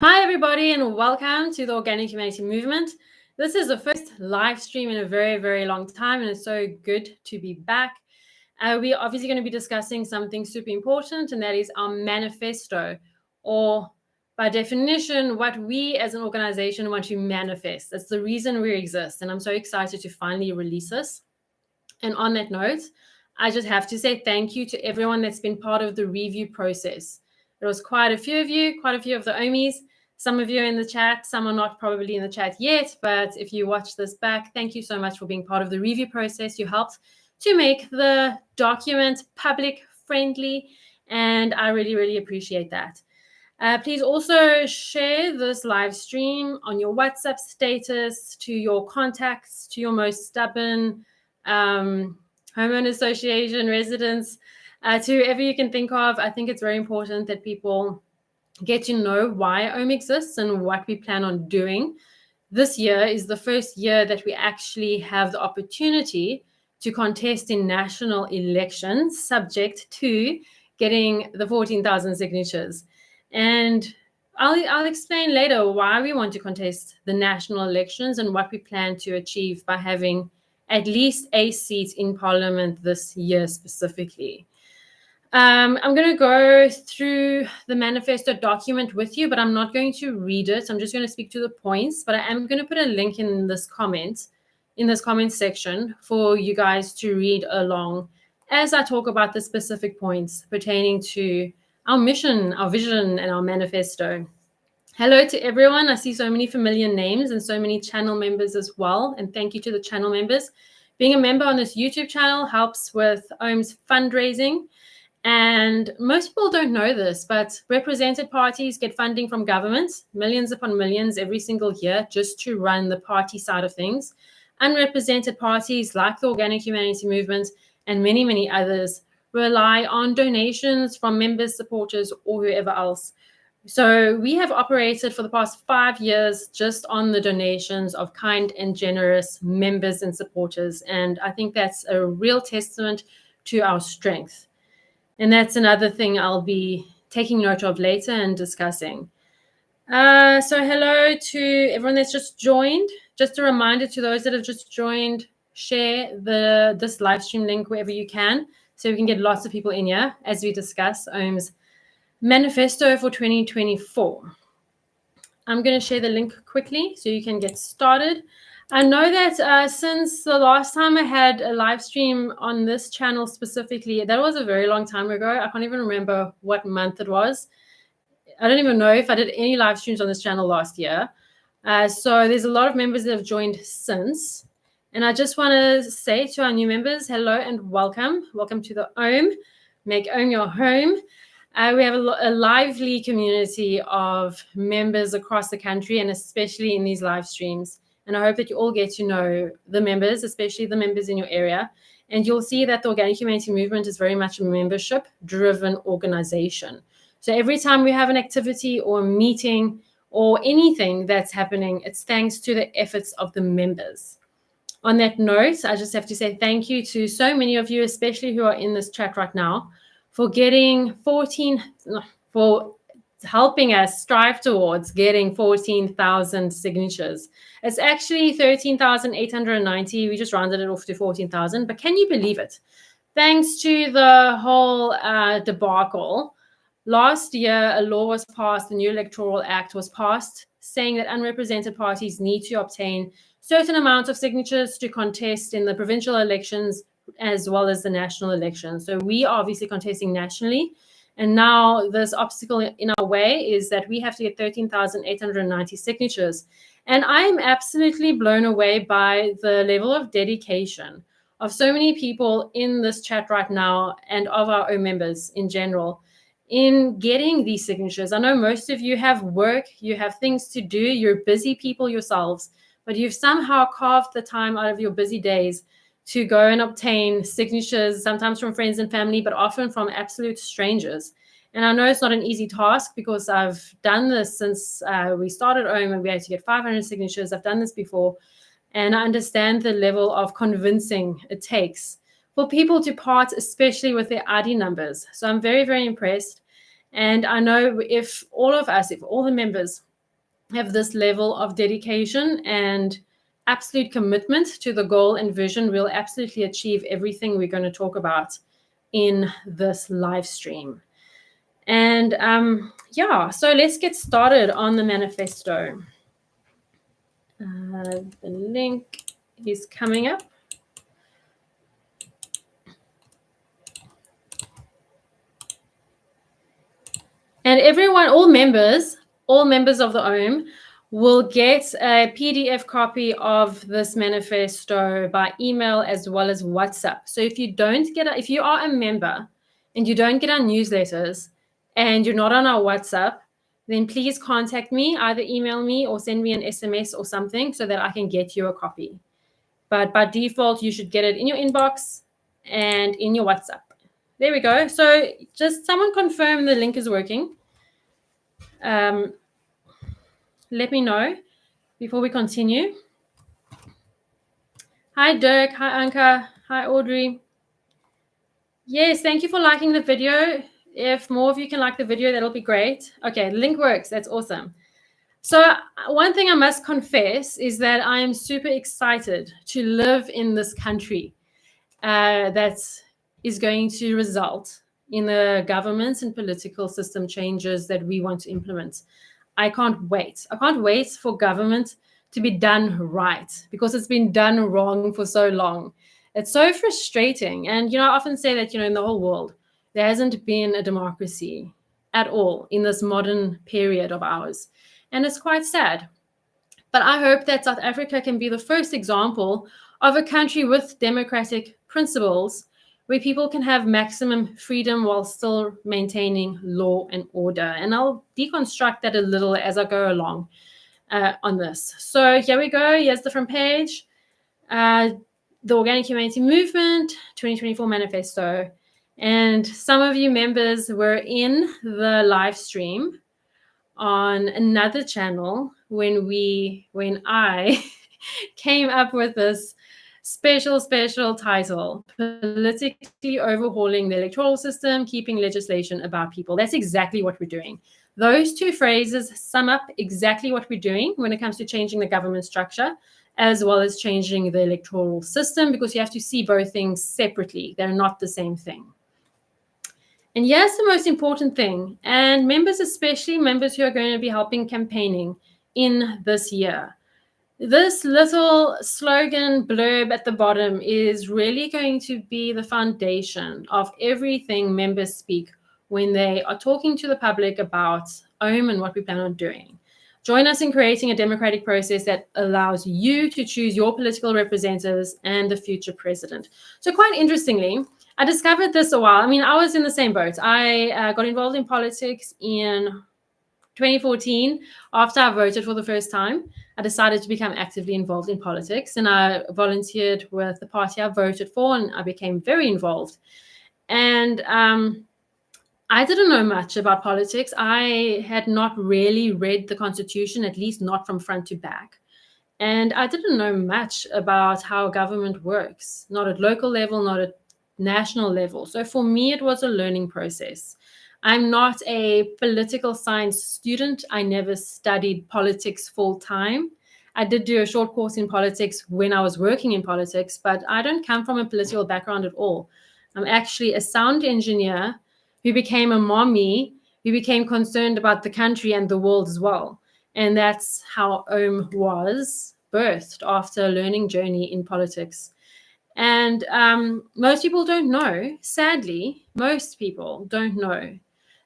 Hi, everybody, and welcome to the Organic Humanity Movement. This is the first live stream in a very, very long time, and it's so good to be back. We are obviously going to be discussing something super important, and that is our manifesto, or by definition, what we as an organization want to manifest. That's the reason we exist, and I'm so excited to finally release this. And on that note, I just have to say thank you to everyone that's been part of the review process. There was quite a few of you, quite a few of the OMIs. Some of you are in the chat, some are not probably in the chat yet, but if you watch this back, thank you so much for being part of the review process. You helped to make the document public friendly, and I really, really appreciate that. Please also share this live stream on your WhatsApp status, to your contacts, to your most stubborn homeowner association residents, to whoever you can think of. I think it's very important that people get to know why OHM exists and what we plan on doing. This year is the first year that we actually have the opportunity to contest in national elections, subject to getting the 14,000 signatures. And I'll explain later why we want to contest the national elections and what we plan to achieve by having at least a seat in Parliament this year specifically. I'm going to go through the manifesto document with you, but I'm not going to read it. I'm just going to speak to the points, but I am going to put a link in this comment section for you guys to read along as I talk about the specific points pertaining to our mission, our vision, and our manifesto. Hello to everyone. I see so many familiar names and so many channel members as well. And thank you to the channel members. Being a member on this YouTube channel helps with OHM's fundraising. And most people don't know this, but represented parties get funding from governments, millions upon millions every single year, just to run the party side of things. Unrepresented parties like the Organic Humanity Movement and many, many others rely on donations from members, supporters, or whoever else. So we have operated for the past 5 years just on the donations of kind and generous members and supporters. And I think that's a real testament to our strength. And that's another thing I'll be taking note of later and discussing. So hello to everyone that's just joined. Just a reminder to those that have just joined, share this live stream link wherever you can, so we can get lots of people in here as we discuss OHM's manifesto for 2024. I'm going to share the link quickly so you can get started. I know that since the last time I had a live stream on this channel specifically, that was a very long time ago. I can't even remember what month it was. I don't even know if I did any live streams on this channel last year. So there's a lot of members that have joined since. And I just want to say to our new members, hello and welcome. Welcome to the OHM. Make OHM your home. We have a lively community of members across the country, and especially in these live streams. And I hope that you all get to know the members, especially the members in your area. And you'll see that the Organic Humanity Movement is very much a membership-driven organization. So every time we have an activity or a meeting or anything that's happening, it's thanks to the efforts of the members. On that note, I just have to say thank you to so many of you, especially who are in this chat right now, for helping us strive towards getting 14,000 signatures. It's actually 13,890. We just rounded it off to 14,000. But can you believe it? Thanks to the whole debacle, last year a law was passed, the new Electoral Act was passed, saying that unrepresented parties need to obtain certain amount of signatures to contest in the provincial elections as well as the national elections. So we are obviously contesting nationally. And now this obstacle in our way is that we have to get 13,890 signatures. And I am absolutely blown away by the level of dedication of so many people in this chat right now and of our own members in general in getting these signatures. I know most of you have work, you have things to do, you're busy people yourselves, but you've somehow carved the time out of your busy days to go and obtain signatures, sometimes from friends and family, but often from absolute strangers. And I know it's not an easy task because I've done this since we started OHM and we had to get 500 signatures. I've done this before. And I understand the level of convincing it takes for people to part, especially with their ID numbers. So I'm very, very impressed. And I know if all of us, if all the members have this level of dedication and absolute commitment to the goal and vision, we'll absolutely achieve everything we're going to talk about in this live stream. And so let's get started on the manifesto. The link is coming up. And everyone, all members of the OM will get a PDF copy of this manifesto by email as well as WhatsApp. So if you are a member and you don't get our newsletters and you're not on our WhatsApp, then please contact me, either email me or send me an SMS or something so that I can get you a copy. But by default, you should get it in your inbox and in your WhatsApp. There we go. So just someone confirm the link is working. Let me know before we continue. Hi, Dirk. Hi, Anka. Hi, Audrey. Yes, thank you for liking the video. If more of you can like the video, that'll be great. Okay, the link works. That's awesome. So one thing I must confess is that I am super excited to live in this country that is going to result in the government and political system changes that we want to implement. I can't wait. I can't wait for government to be done right because it's been done wrong for so long. It's so frustrating. And, I often say that, in the whole world, there hasn't been a democracy at all in this modern period of ours. And it's quite sad. But I hope that South Africa can be the first example of a country with democratic principles where people can have maximum freedom while still maintaining law and order. And I'll deconstruct that a little as I go along on this. So here we go. Here's the front page. The Organic Humanity Movement 2024 Manifesto. And some of you members were in the live stream on another channel when I came up with this special title, Politically Overhauling the Electoral System, Keeping Legislation About People. That's exactly what we're doing. Those two phrases sum up exactly what we're doing when it comes to changing the government structure, as well as changing the electoral system, because you have to see both things separately. They're not the same thing. And here's the most important thing, and members, especially members who are going to be helping campaigning in this year. This little slogan blurb at the bottom is really going to be the foundation of everything members speak when they are talking to the public about OM and what we plan on doing. Join us in creating a democratic process that allows you to choose your political representatives and the future president. So quite interestingly, I discovered this a while. I was in the same boat. I got involved in politics in 2014, after I voted for the first time. I decided to become actively involved in politics, and I volunteered with the party I voted for, and I became very involved. And I didn't know much about politics. I had not really read the Constitution, at least not from front to back. And I didn't know much about how government works, not at local level, not at national level. So for me, it was a learning process. I'm not a political science student. I never studied politics full time. I did do a short course in politics when I was working in politics, but I don't come from a political background at all. I'm actually a sound engineer who became a mommy, who became concerned about the country and the world as well. And that's how OM was birthed after a learning journey in politics. And most people don't know, sadly, most people don't know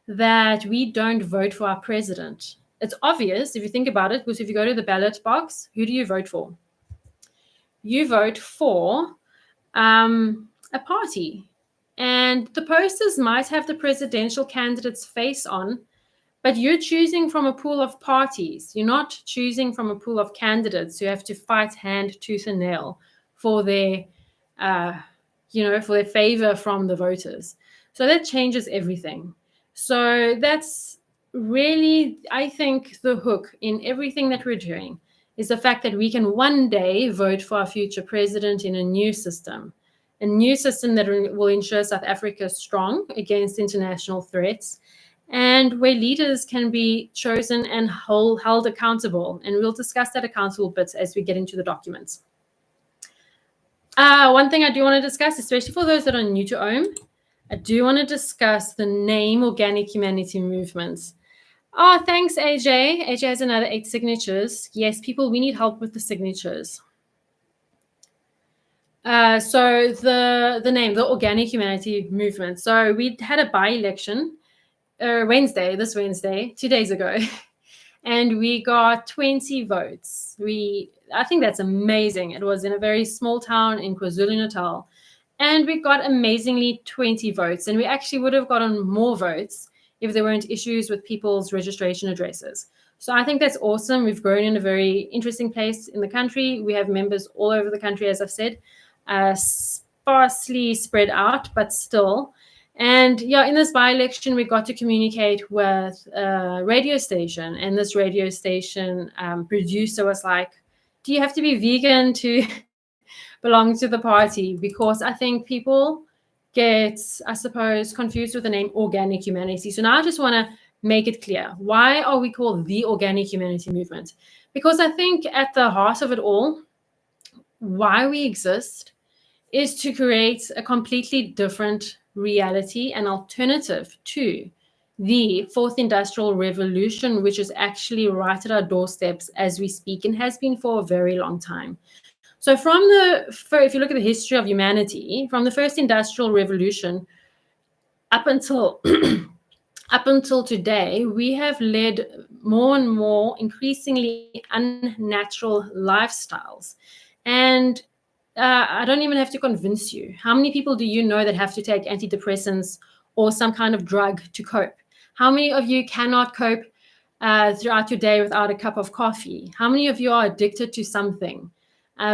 that we don't vote for our president. It's obvious if you think about it, because if you go to the ballot box, who do you vote for? You vote for a party. And the posters might have the presidential candidate's face on, but you're choosing from a pool of parties. You're not choosing from a pool of candidates who have to fight hand, tooth, and nail for their for their favor from the voters. So that changes everything. So that's really, I think, the hook in everything that we're doing is the fact that we can one day vote for our future president in a new system that will ensure South Africa is strong against international threats and where leaders can be chosen and held accountable. And we'll discuss that accountable bit as we get into the documents. One thing I do want to discuss, especially for those that are new to OHM, I do want to discuss the name Organic Humanity Movements. Oh, thanks, AJ. AJ has another 8 signatures. Yes, people, we need help with the signatures. So the name, the Organic Humanity Movement. So we had a by-election this Wednesday, 2 days ago, and we got 20 votes. I think that's amazing. It was in a very small town in KwaZulu-Natal, and we got amazingly 20 votes. And we actually would have gotten more votes if there weren't issues with people's registration addresses. So I think that's awesome. We've grown in a very interesting place in the country. We have members all over the country, as I've said, sparsely spread out, but still. And yeah, in this by-election, we got to communicate with a radio station, and this radio station producer was like, do you have to be vegan to belong to the party? Because I think people get, I suppose, confused with the name Organic Humanity. So now I just want to make it clear. Why are we called the Organic Humanity Movement? Because I think at the heart of it all, why we exist is to create a completely different reality, an alternative to the fourth industrial revolution, which is actually right at our doorsteps as we speak and has been for a very long time. So if you look at the history of humanity, from the first industrial revolution up until up until today, we have led more and more increasingly unnatural lifestyles. And I don't even have to convince you. How many people do you know that have to take antidepressants or some kind of drug to cope? How many of you cannot cope throughout your day without a cup of coffee? How many of you are addicted to something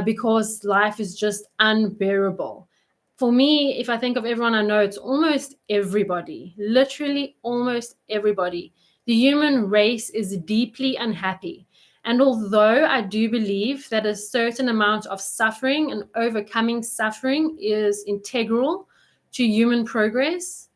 because life is just unbearable? For me, if I think of everyone I know, it's almost everybody, literally almost everybody. The human race is deeply unhappy. And although I do believe that a certain amount of suffering and overcoming suffering is integral to human progress,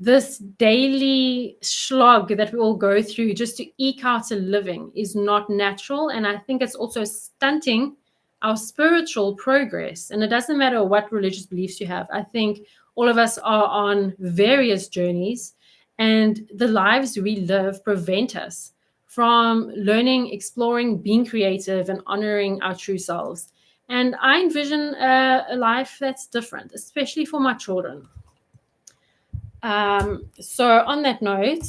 this daily slog that we all go through just to eke out a living is not natural. And I think it's also stunting our spiritual progress. And it doesn't matter what religious beliefs you have. I think all of us are on various journeys, and the lives we live prevent us from learning, exploring, being creative, and honoring our true selves. And I envision a life that's different, especially for my children. So on that note,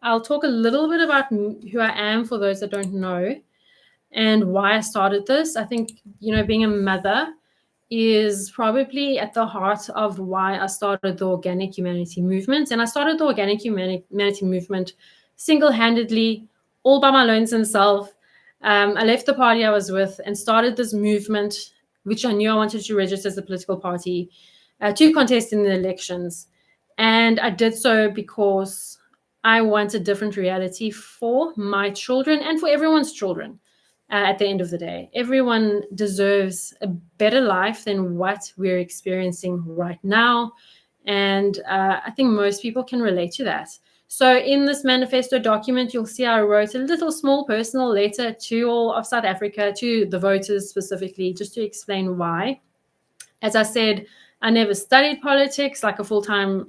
I'll talk a little bit about who I am for those that don't know and why I started this. I think, being a mother is probably at the heart of why I started the Organic Humanity Movement. And I started the Organic Humanity Movement single-handedly, all by my lonesome self. I left the party I was with and started this movement, which I knew I wanted to register as a political party to contest in the elections. And I did so because I want a different reality for my children and for everyone's children. At the end of the day, everyone deserves a better life than what we're experiencing right now. And I think most people can relate to that. So in this manifesto document, you'll see I wrote a little small personal letter to all of South Africa, to the voters specifically, just to explain why. As I said, I never studied politics like a full-time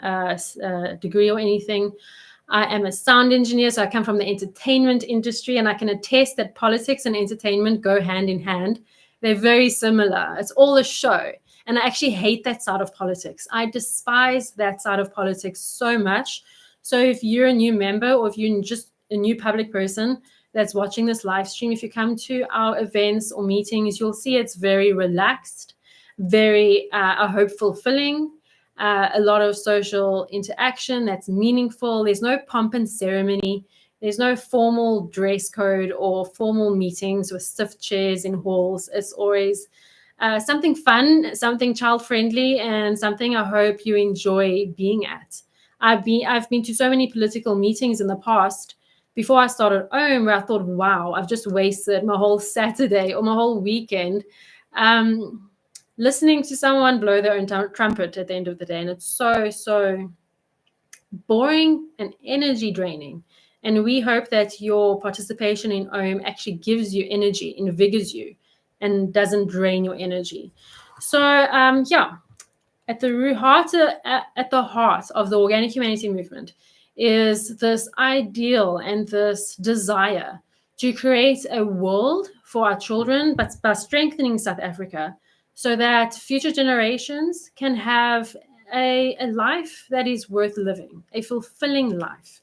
degree or anything. I am a sound engineer, so I come from the entertainment industry, and I can attest that politics and entertainment go hand in hand. They're very similar. It's all a show. And I actually hate that side of politics. I despise that side of politics so much. So if you're a new member, or if you're just a new public person that's watching this live stream, if you come to our events or meetings, you'll see it's very relaxed, very I hope fulfilling. A lot of social interaction that's meaningful. There's no pomp and ceremony. There's no formal dress code or formal meetings with stiff chairs in halls. It's always something fun, something child-friendly, and something I hope you enjoy being at. I've been to so many political meetings in the past before I started OHM where I thought, wow, I've just wasted my whole Saturday or my whole weekend listening to someone blow their own trumpet at the end of the day. And it's so, so boring and energy draining. And we hope that your participation in OM actually gives you energy, invigorates you, and doesn't drain your energy. So, at the heart of the organic humanity movement is this ideal and this desire to create a world for our children, but by strengthening South Africa so that future generations can have a life that is worth living, a fulfilling life.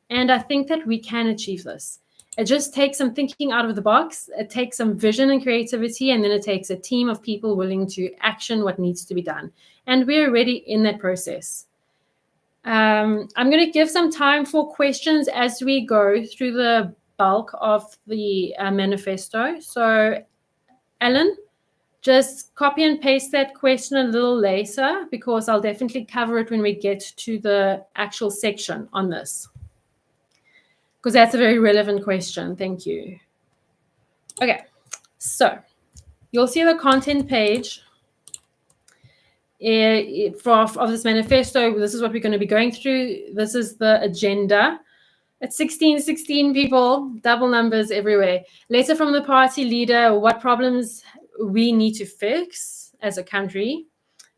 And I think that we can achieve this. It just takes some thinking out of the box. It takes some vision and creativity, and then it takes a team of people willing to action what needs to be done. And we're already in that process. I'm going to give some time for questions as we go through the bulk of the manifesto. So, Ellen, just copy and paste that question a little later, because I'll definitely cover it when we get to the actual section on this, because that's a very relevant question. Thank you. Okay, so you'll see the content page of this manifesto. This is what we're going to be going through. This is the agenda. It's 16 people, double numbers everywhere. Letter from the party leader, what problems we need to fix as a country.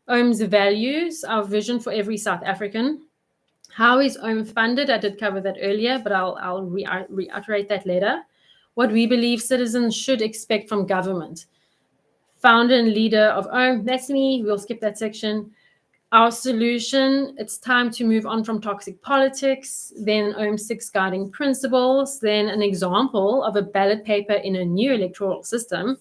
OM's values, our vision for every South African. How is OM funded? I did cover that earlier, but I'll reiterate that later. What we believe citizens should expect from government. Founder and leader of OM, that's me. We'll skip that section. Our solution, it's time to move on from toxic politics. Then OM's 6 guiding principles. Then an example of a ballot paper in a new electoral system.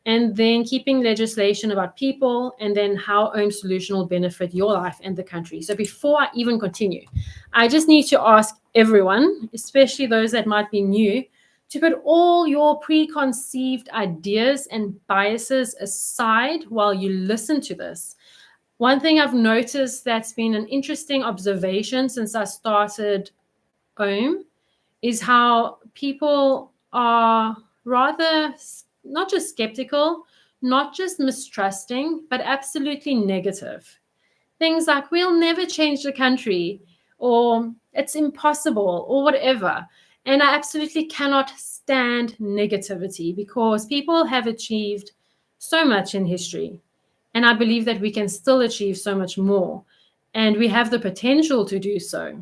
And then keeping legislation about people, and then how OM's solution will benefit your life and the country. So before I even continue, I just need to ask everyone, especially those that might be new, to put all your preconceived ideas and biases aside while you listen to this. One thing I've noticed that's been an interesting observation since I started OM is how people are rather not just skeptical, not just mistrusting, but absolutely negative. Things like, we'll never change the country, or it's impossible, or whatever. And I absolutely cannot stand negativity, because people have achieved so much in history. And I believe that we can still achieve so much more. And we have the potential to do so,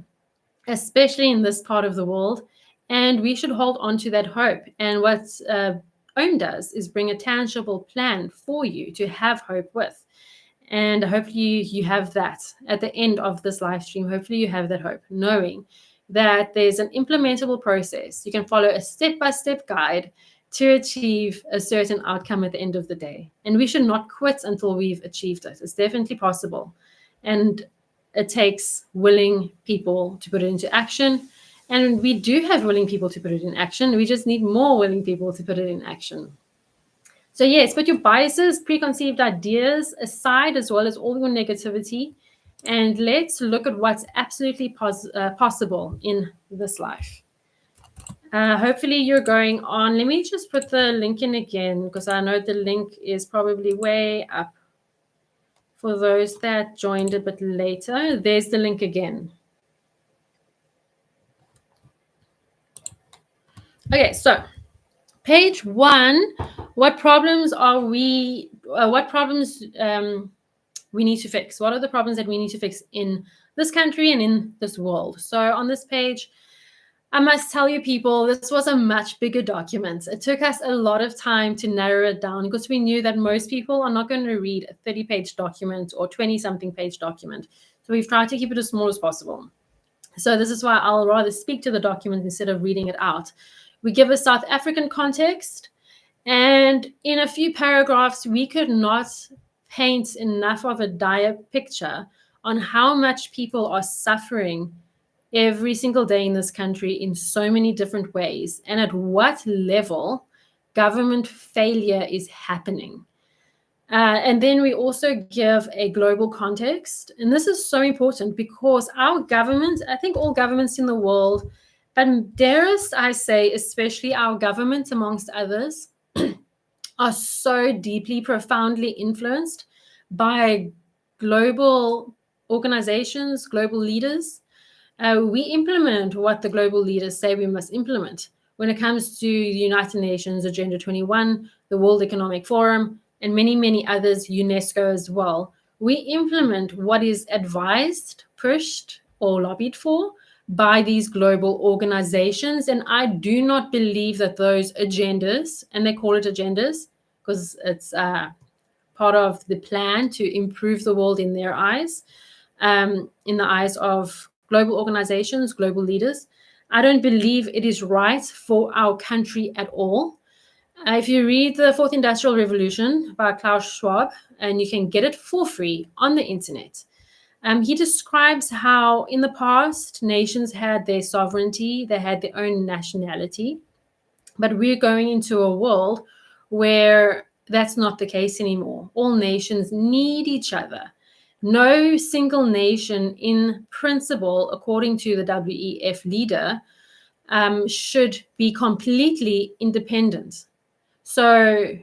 especially in this part of the world. And we should hold on to that hope. And what OM does is bring a tangible plan for you to have hope with. And hopefully you have that at the end of this live stream. Hopefully you have that hope, knowing that there's an implementable process. You can follow a step-by-step guide to achieve a certain outcome at the end of the day. And we should not quit until we've achieved it. It's definitely possible. And it takes willing people to put it into action. And we do have willing people to put it in action. We just need more willing people to put it in action. So yes, put your biases, preconceived ideas aside, as well as all your negativity. And let's look at what's absolutely possible in this life. Hopefully you're going on. Let me just put the link in again, because I know the link is probably way up for those that joined a bit later. There's the link again. Okay, so page 1, what problems we need to fix? What are the problems that we need to fix in this country and in this world? So on this page, I must tell you, people, this was a much bigger document. It took us a lot of time to narrow it down, because we knew that most people are not going to read a 30-page document or 20-something page document. So we've tried to keep it as small as possible. So this is why I'll rather speak to the document instead of reading it out. We give a South African context, and in a few paragraphs, we could not paint enough of a dire picture on how much people are suffering every single day in this country in so many different ways, and at what level government failure is happening. And then we also give a global context. And this is so important, because our government, I think all governments in the world, but darest I say, especially our government amongst others, are so deeply, profoundly influenced by global organizations, global leaders. We implement what the global leaders say we must implement when it comes to the United Nations Agenda 21, the World Economic Forum, and many, many others, UNESCO as well. We implement what is advised, pushed, or lobbied for by these global organizations. And I do not believe that those agendas, and they call it agendas because it's part of the plan to improve the world in their eyes, in the eyes of global organizations, global leaders. I don't believe it is right for our country at all. If you read The Fourth Industrial Revolution by Klaus Schwab, and you can get it for free on the internet, he describes how in the past nations had their sovereignty, they had their own nationality, but we're going into a world where that's not the case anymore. All nations need each other. No single nation, in principle, according to the WEF leader, should be completely independent. So,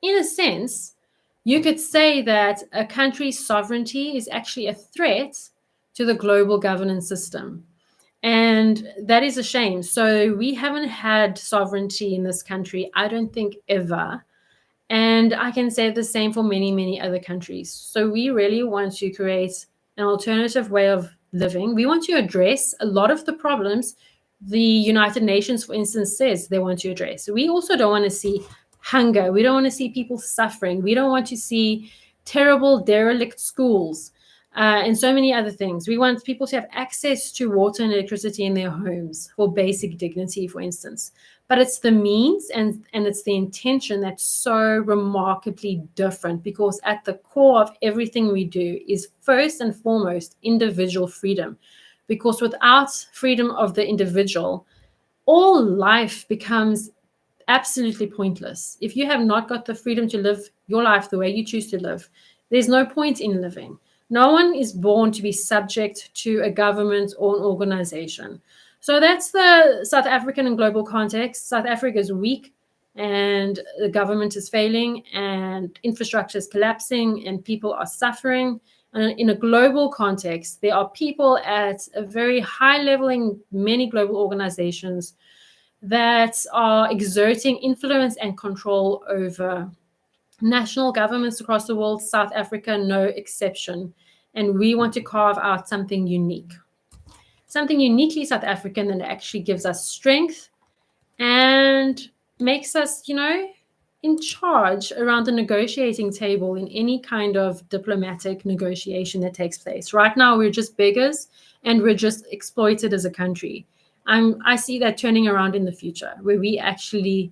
in a sense, you could say that a country's sovereignty is actually a threat to the global governance system. And that is a shame. So we haven't had sovereignty in this country, I don't think, ever. And I can say the same for many, many other countries. So we really want to create an alternative way of living. We want to address a lot of the problems the United Nations, for instance, says they want to address. We also don't want to see hunger. We don't want to see people suffering. We don't want to see terrible, derelict schools. And so many other things. We want people to have access to water and electricity in their homes for basic dignity, for instance. But it's the means and it's the intention that's so remarkably different, because at the core of everything we do is first and foremost individual freedom. Because without freedom of the individual, all life becomes absolutely pointless. If you have not got the freedom to live your life the way you choose to live, there's no point in living. No one is born to be subject to a government or an organization. So that's the South African and global context. South Africa is weak and the government is failing and infrastructure is collapsing and people are suffering. And in a global context, there are people at a very high level in many global organizations that are exerting influence and control over national governments across the world, South Africa, no exception. And we want to carve out something unique, something uniquely South African that actually gives us strength and makes us, in charge around the negotiating table in any kind of diplomatic negotiation that takes place. Right now, we're just beggars and we're just exploited as a country. I see that turning around in the future, where we actually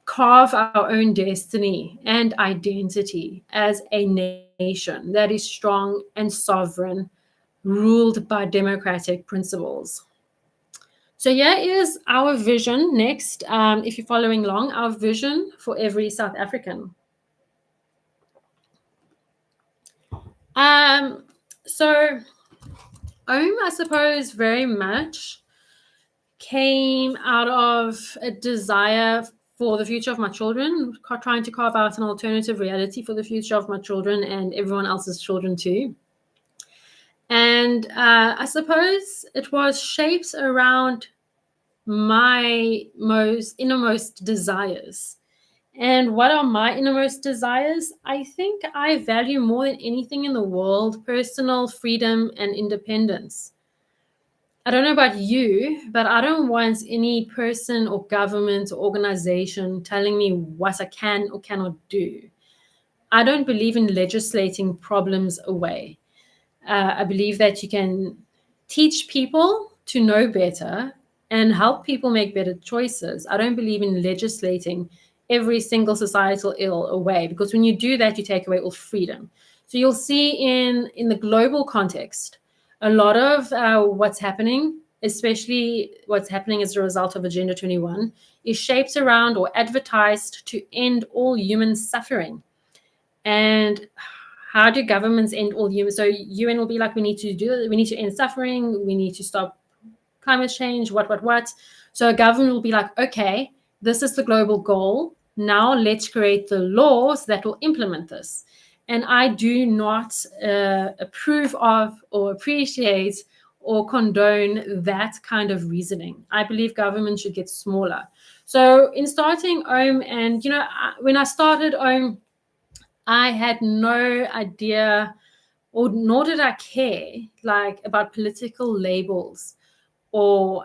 carve our own destiny and identity as a nation that is strong and sovereign, ruled by democratic principles. So here is our vision next. If you're following along, our vision for every South African. So I suppose, very much came out of a desire for the future of my children, trying to carve out an alternative reality for the future of my children and everyone else's children too. And I suppose it was shaped around my innermost desires. And what are my innermost desires? I think I value more than anything in the world personal freedom and independence. I don't know about you, but I don't want any person or government or organization telling me what I can or cannot do. I don't believe in legislating problems away. I believe that you can teach people to know better and help people make better choices. I don't believe in legislating every single societal ill away, because when you do that, you take away all freedom. So you'll see in the global context, a lot of what's happening, especially what's happening as a result of Agenda 21, is shaped around or advertised to end all human suffering. And how do governments end all human? So UN will be like, we need to end suffering, we need to stop climate change, what. So a government will be like, okay, this is the global goal. Now let's create the laws that will implement this. And I do not approve of or appreciate or condone that kind of reasoning. I believe government should get smaller. So in starting OHM, and when I started OHM, I had no idea, or nor did I care, like, about political labels, or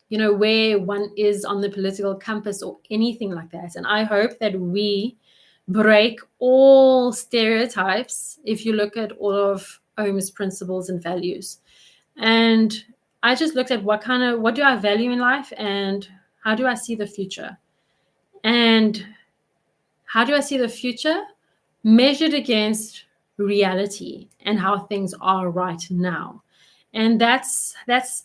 where one is on the political compass or anything like that. And I hope that we break all stereotypes if you look at all of OHM's principles and values. And I just looked at what do I value in life, and how do I see the future? And how do I see the future measured against reality and how things are right now? And that's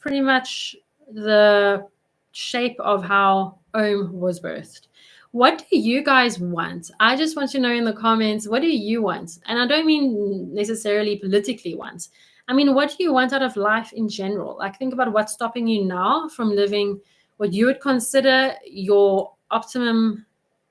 pretty much the shape of how OHM was birthed. What do you guys want? I just want to know in the comments, what do you want? And I don't mean necessarily politically want. I mean, what do you want out of life in general? Like, think about what's stopping you now from living what you would consider your optimum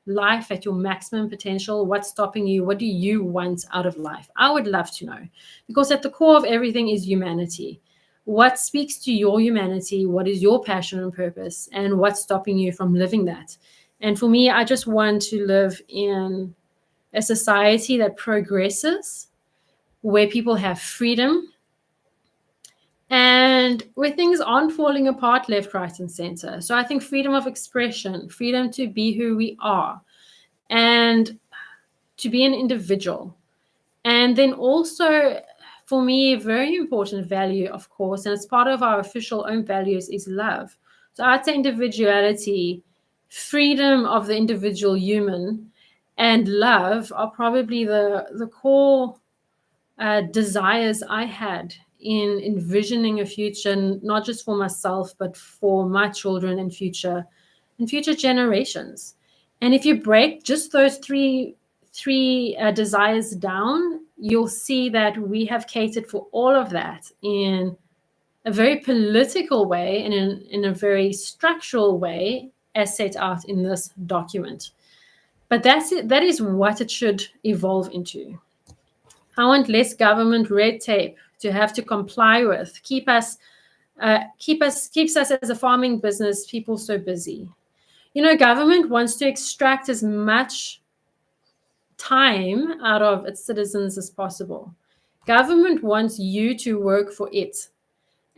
life at your maximum potential. What's stopping you? What do you want out of life? I would love to know, because at the core of everything is humanity. What speaks to your humanity? What is your passion and purpose? And what's stopping you from living that? And for me, I just want to live in a society that progresses, where people have freedom, and where things aren't falling apart left, right, and center. So I think freedom of expression, freedom to be who we are, and to be an individual. And then also, for me, a very important value, of course, and it's part of our official OHM values, is love. So I'd say individuality, freedom of the individual human, and love are probably the core desires I had in envisioning a future, not just for myself, but for my children and future generations. And if you break just those three desires down, you'll see that we have catered for all of that in a very political way and in a very structural way, as set out in this document. But that is what it should evolve into. I want less government red tape to have to comply with, keeps us as a farming business people so busy. Government wants to extract as much time out of its citizens as possible. Government wants you to work for it.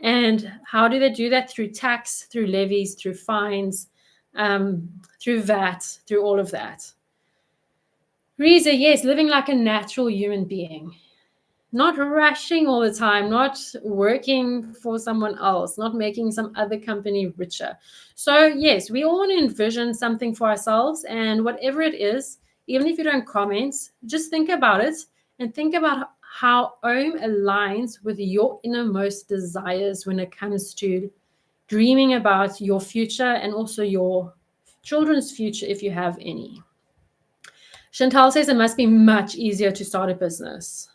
And how do they do that? Through tax, through levies, through fines, through VAT, through all of that. Reza, yes, living like a natural human being. Not rushing all the time, not working for someone else, not making some other company richer. So yes, we all want to envision something for ourselves, and whatever it is, even if you don't comment, just think about it and think about how OHM aligns with your innermost desires when it comes to dreaming about your future and also your children's future, if you have any. Chantal says it must be much easier to start a business.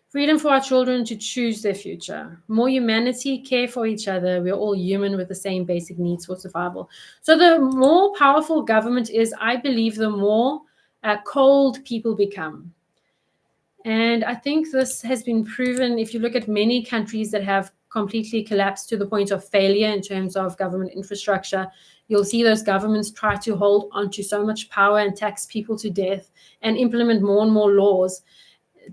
Freedom for our children to choose their future. More humanity, care for each other. We're all human with the same basic needs for survival. So the more powerful government is, I believe, the more cold people become. And I think this has been proven. If you look at many countries that have completely collapsed to the point of failure in terms of government infrastructure, you'll see those governments try to hold onto so much power and tax people to death and implement more and more laws.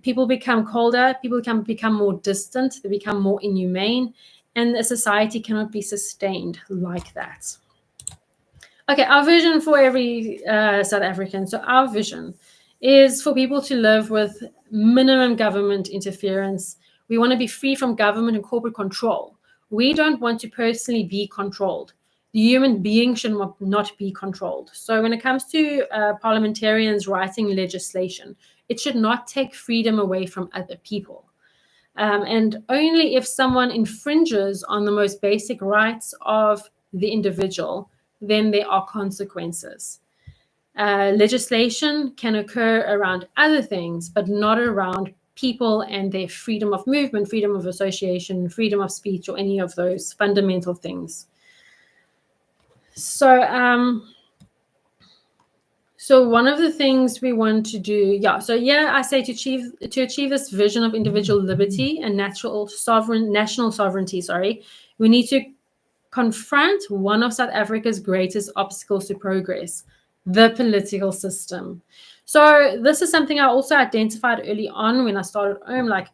People become colder, people become more distant, they become more inhumane, and a society cannot be sustained like that. Okay, our vision for every South African. So our vision is for people to live with minimum government interference. We want to be free from government and corporate control. We don't want to personally be controlled. The human being should not be controlled. So when it comes to parliamentarians writing legislation, it should not take freedom away from other people. And only if someone infringes on the most basic rights of the individual, then there are consequences. Legislation can occur around other things, but not around people and their freedom of movement, freedom of association, freedom of speech, or any of those fundamental things. So So one of the things we want to do, I say to achieve this vision of individual liberty and national sovereignty, we need to confront one of South Africa's greatest obstacles to progress, the political system. So this is something I also identified early on when I started home, like,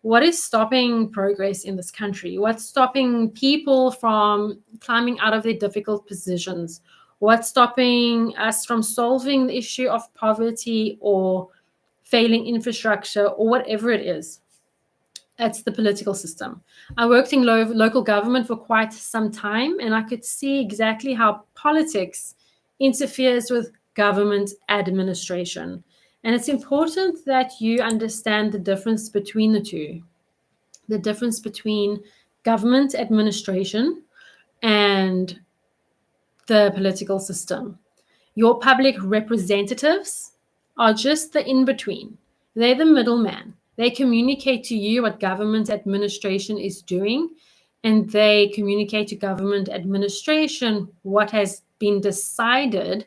what is stopping progress in this country? What's stopping people from climbing out of their difficult positions? What's stopping us from solving the issue of poverty or failing infrastructure or whatever it is? It's the political system. I worked in local government for quite some time, and I could see exactly how politics interferes with government administration. And it's important that you understand the difference between the two, the difference between government administration and the political system. Your public representatives are just the in between, they're the middleman. They communicate to you what government administration is doing, and they communicate to government administration what has been decided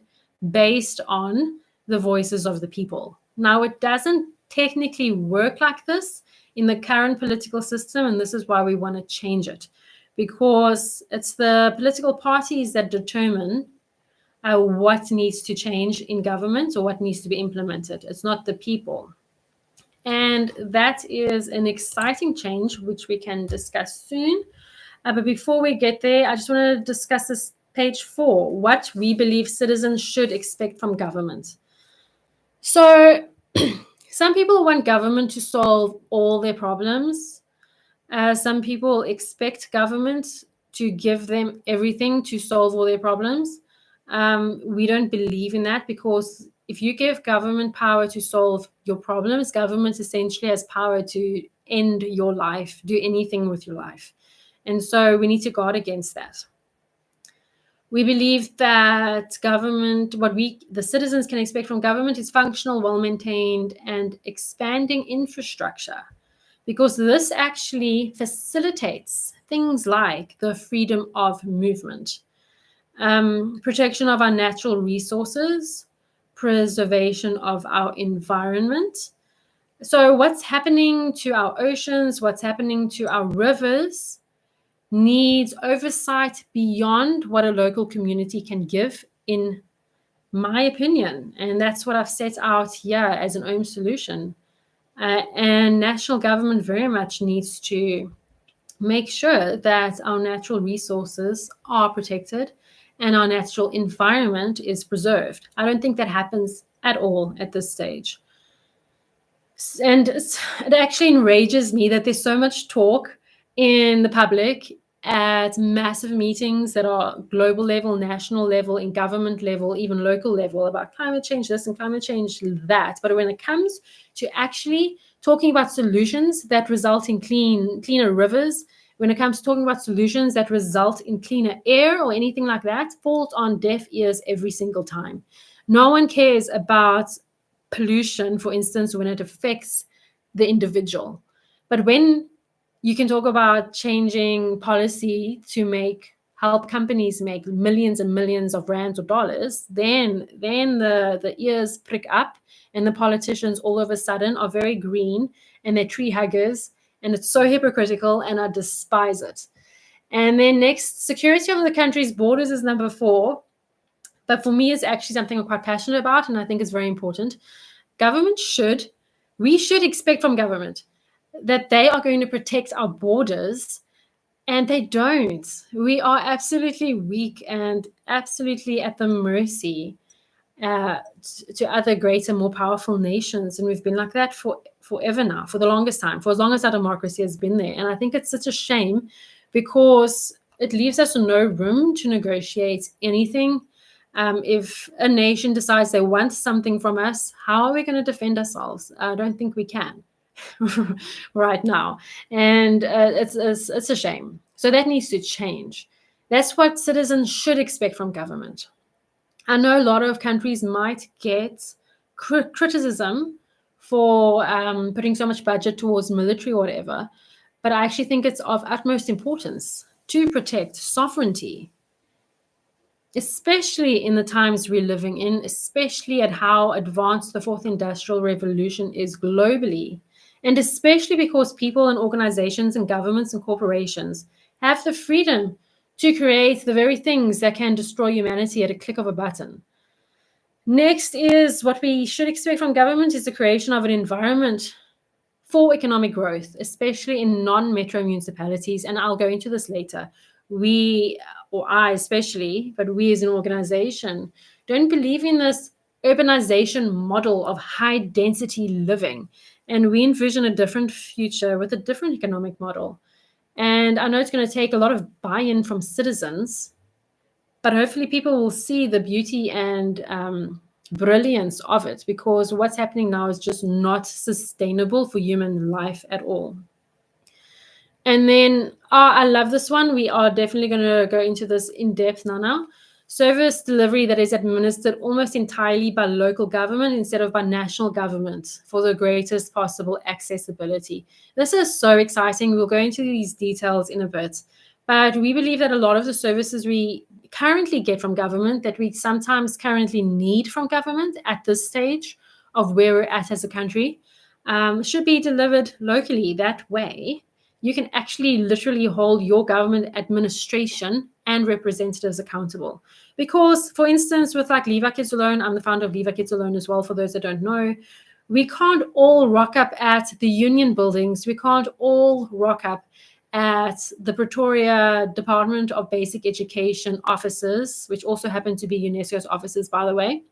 based on the voices of the people. Now, it doesn't technically work like this in the current political system, and this is why we want to change it, because it's the political parties that determine what needs to change in government or what needs to be implemented. It's not the people. And that is an exciting change, which we can discuss soon. But before we get there, I just want to discuss this page 4, what we believe citizens should expect from government. So some people want government to solve all their problems. Some people expect government to give them everything to solve all their problems. We don't believe in that, because if you give government power to solve your problems, government essentially has power to end your life, do anything with your life. And so we need to guard against that. We believe that government, the citizens can expect from government, is functional, well-maintained, and expanding infrastructure, because this actually facilitates things like the freedom of movement, protection of our natural resources, preservation of our environment. So what's happening to our oceans, what's happening to our rivers, needs oversight beyond what a local community can give, in my opinion. And that's what I've set out here as an OHM solution. And national government very much needs to make sure that our natural resources are protected and our natural environment is preserved. I don't think that happens at all at this stage. And it actually enrages me that there's so much talk in the public at massive meetings that are global level, national level, in government level, even local level, about climate change this and climate change that. But when it comes to actually talking about solutions that result in cleaner rivers, when it comes to talking about solutions that result in cleaner air or anything like that, falls on deaf ears every single time. No one cares about pollution, for instance, when it affects the individual. But when you can talk about changing policy to help companies make millions and millions of rands or dollars, then the ears prick up, and the politicians all of a sudden are very green and they're tree huggers, and it's so hypocritical, and I despise it. And then next, security of the country's borders is number 4. But for me, it's actually something I'm quite passionate about, and I think it's very important. We should expect from government that they are going to protect our borders, and they don't. We are absolutely weak and absolutely at the mercy to other greater, more powerful nations. And we've been like that forever now, for the longest time, for as long as our democracy has been there. And I think it's such a shame, because it leaves us no room to negotiate anything. If a nation decides they want something from us, how are we going to defend ourselves? I don't think we can right now. And it's a shame. So that needs to change. That's what citizens should expect from government. I know a lot of countries might get criticism for putting so much budget towards military or whatever, but I actually think it's of utmost importance to protect sovereignty. especially in the times we're living in, especially at how advanced the fourth industrial revolution is globally, and especially because people and organizations and governments and corporations have the freedom to create the very things that can destroy humanity at a click of a button. Next is what we should expect from government is the creation of an environment for economic growth, especially in non-metro municipalities. And I'll go into this later. We, or I especially, but we as an organization, don't believe in this urbanization model of high density living. And we envision a different future with a different economic model. And I know it's going to take a lot of buy-in from citizens, but hopefully people will see the beauty and brilliance of it, because what's happening now is just not sustainable for human life at all. And then I love this one. We are definitely going to go into this in depth now. Service delivery that is administered almost entirely by local government instead of by national government for the greatest possible accessibility. This is so exciting. We'll go into these details in a bit. But we believe that a lot of the services we currently get from government, that we sometimes currently need from government at this stage of where we're at as a country, should be delivered locally. That way, you can actually literally hold your government administration and representatives accountable. Because, for instance, with like Leave Our Kids Alone, I'm the founder of Leave Our Kids Alone as well, for those that don't know, we can't all rock up at the union buildings. We can't all rock up at the Pretoria Department of Basic Education offices, which also happen to be UNESCO's offices, by the way.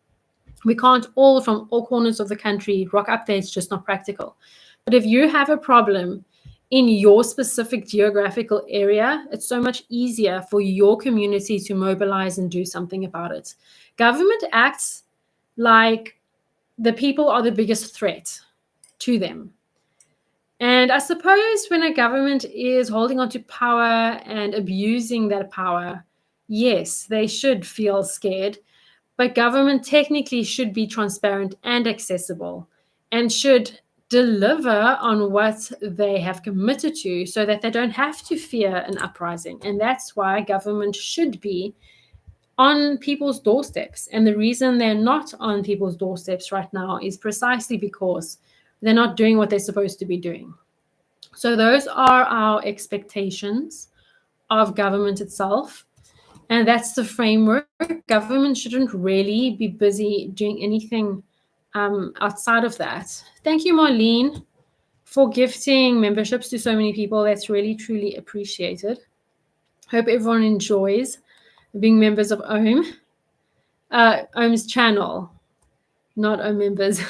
We can't all, from all corners of the country, rock up there. It's just not practical. But if you have a problem in your specific geographical area, it's so much easier for your community to mobilize and do something about it. Government acts like the people are the biggest threat to them. And I suppose when a government is holding on to power and abusing that power, yes, they should feel scared. But government technically should be transparent and accessible and should deliver on what they have committed to so that they don't have to fear an uprising. And that's why government should be on people's doorsteps. And the reason they're not on people's doorsteps right now is precisely because they're not doing what they're supposed to be doing. So those are our expectations of government itself. And that's the framework. Government shouldn't really be busy doing anything outside of that. Thank you, Marlene, for gifting memberships to so many people. That's really, truly appreciated. Hope everyone enjoys being members of OHM. OHM's channel, not OHM members.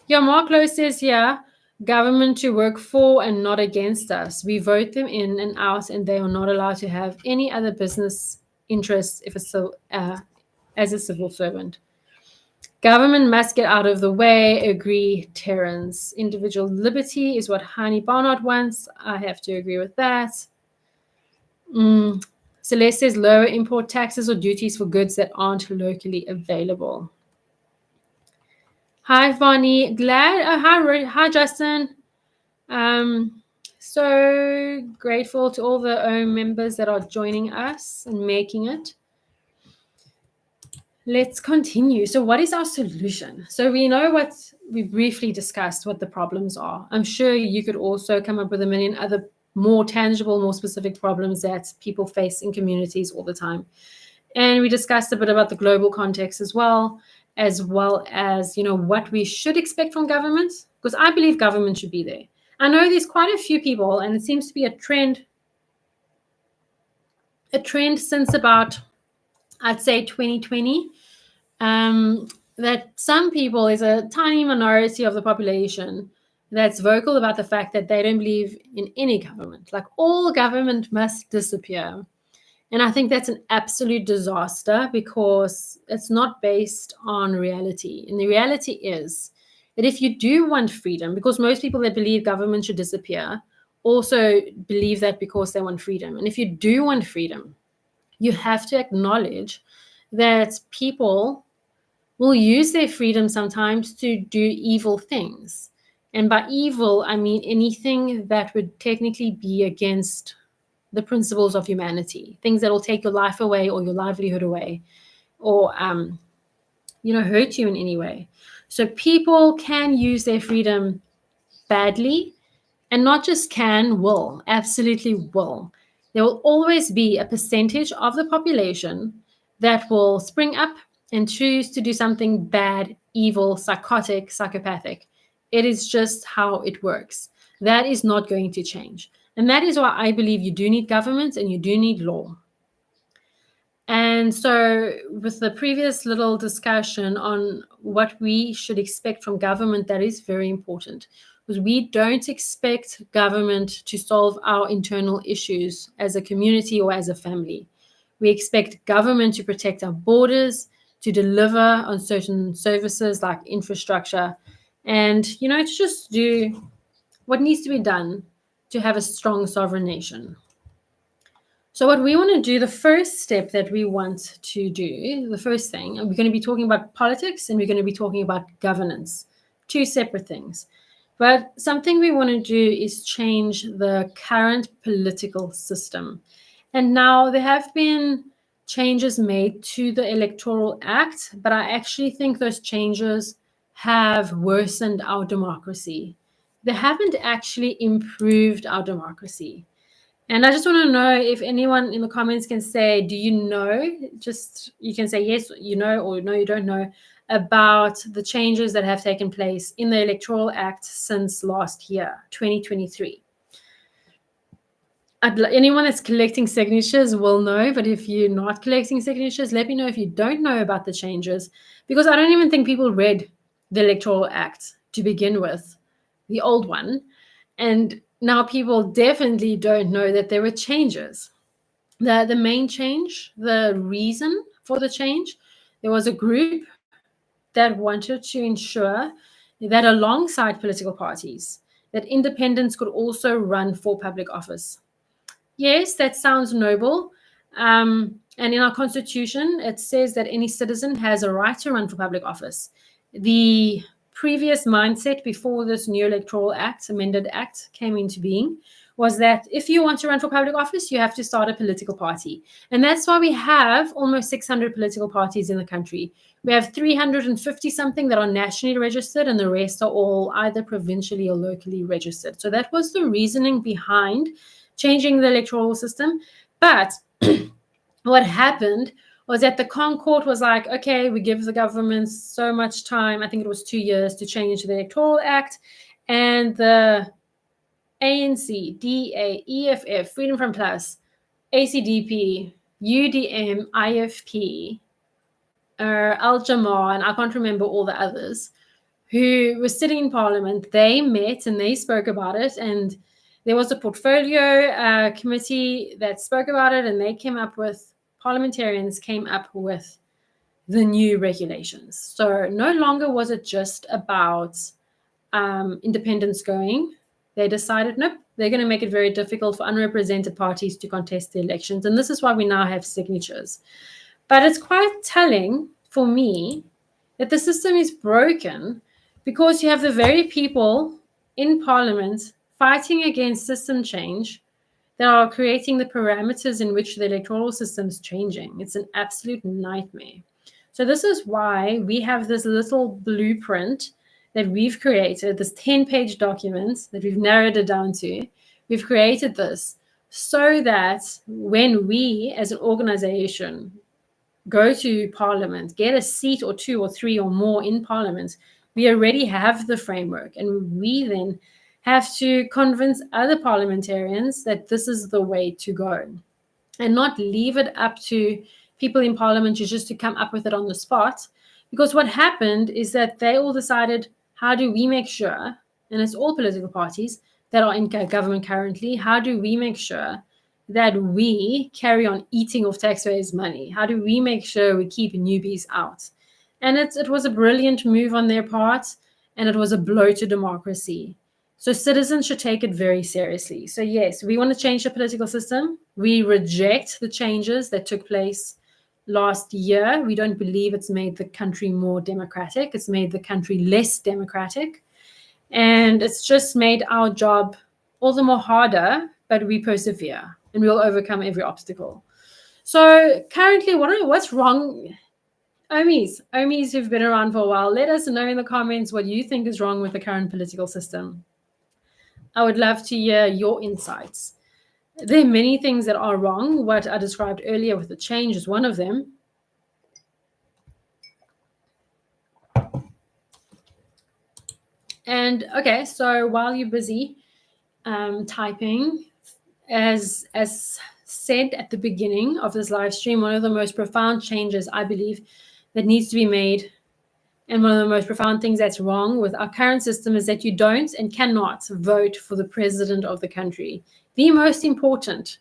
Yeah, Mark Lowe says here, government to work for and not against us. We vote them in and out, and they are not allowed to have any other business interests as a civil servant. Government must get out of the way. Agree, Terence. Individual liberty is what Hani Barnard wants. I have to agree with that. Celeste says lower import taxes or duties for goods that aren't locally available. Hi, Vani. Glad. Hi, Justin. So grateful to all the OHM members that are joining us and making it. Let's continue. So what is our solution? So we know what we briefly discussed, what the problems are. I'm sure you could also come up with a million other more tangible, more specific problems that people face in communities all the time. And we discussed a bit about the global context as well as, what we should expect from government, because I believe government should be there. I know there's quite a few people, and it seems to be a trend since about, I'd say 2020, that some people, is a tiny minority of the population that's vocal about the fact that they don't believe in any government. Like, all government must disappear. And I think that's an absolute disaster, because it's not based on reality. And the reality is that if you do want freedom, because most people that believe government should disappear also believe that because they want freedom. And if you do want freedom, you have to acknowledge that people will use their freedom sometimes to do evil things. And by evil, I mean anything that would technically be against the principles of humanity, things that will take your life away or your livelihood away, or hurt you in any way. So people can use their freedom badly, and not just can, will, absolutely will. There will always be a percentage of the population that will spring up and choose to do something bad, evil, psychotic, psychopathic. It is just how it works. That is not going to change. And that is why I believe you do need government and you do need law. And so, with the previous little discussion on what we should expect from government, that is very important, because we don't expect government to solve our internal issues as a community or as a family. We expect government to protect our borders, to deliver on certain services like infrastructure, and, to just do what needs to be done to have a strong sovereign nation. So what we want to do, the first step that we want to do, the first thing, and we're going to be talking about politics and we're going to be talking about governance, two separate things. But something we want to do is change the current political system. And now there have been changes made to the Electoral Act, but I actually think those changes have worsened our democracy. They haven't actually improved our democracy. And I just want to know if anyone in the comments can say, do you know, just you can say yes, or no, you don't know about the changes that have taken place in the Electoral Act since last year, 2023. Anyone that's collecting signatures will know, but if you're not collecting signatures, let me know if you don't know about the changes, because I don't even think people read the Electoral Act to begin with, the old one. And now people definitely don't know that there were changes. The main change, the reason for the change, there was a group that wanted to ensure that alongside political parties, that independents could also run for public office. Yes, that sounds noble. And in our constitution, it says that any citizen has a right to run for public office. The previous mindset before this new Electoral Act, amended act, came into being was that if you want to run for public office, you have to start a political party. And that's why we have almost 600 political parties in the country. We have 350 something that are nationally registered, and the rest are all either provincially or locally registered. So that was the reasoning behind changing the electoral system. But what happened was that the Concord was like, okay, we give the government so much time, I think it was 2 years, to change the Electoral Act. And the ANC, DA, EFF, Freedom Front Plus, ACDP, UDM, IFP, Al Jamaa, and I can't remember all the others, who were sitting in Parliament. They met and they spoke about it, and there was a portfolio committee that spoke about it, and parliamentarians came up with the new regulations. So no longer was it just about independents going. They decided, nope, they're going to make it very difficult for unrepresented parties to contest the elections. And this is why we now have signatures. But it's quite telling for me that the system is broken, because you have the very people in Parliament fighting against system change that are creating the parameters in which the electoral system is changing. It's an absolute nightmare. So this is why we have this little blueprint that we've created, this 10-page document that we've narrowed it down to. We've created this so that when we as an organization go to Parliament, get a seat or 2 or 3 or more in Parliament, we already have the framework, and we then have to convince other parliamentarians that this is the way to go, and not leave it up to people in Parliament just to come up with it on the spot. Because what happened is that they all decided, how do we make sure, and it's all political parties that are in government currently, how do we make sure that we carry on eating off taxpayers' money? How do we make sure we keep newbies out? And it was a brilliant move on their part, and it was a blow to democracy. So citizens should take it very seriously. So yes, we want to change the political system. We reject the changes that took place last year. We don't believe it's made the country more democratic. It's made the country less democratic. And it's just made our job all the more harder, but we persevere. and we'll overcome every obstacle. So currently, what's wrong? Omis who've been around for a while, let us know in the comments what you think is wrong with the current political system. I would love to hear your insights. There are many things that are wrong. What I described earlier with the change is one of them. And okay, so while you're busy typing, as said at the beginning of this live stream, one of the most profound changes I believe that needs to be made, and one of the most profound things that's wrong with our current system, is that you don't and cannot vote for the president of the country, the most important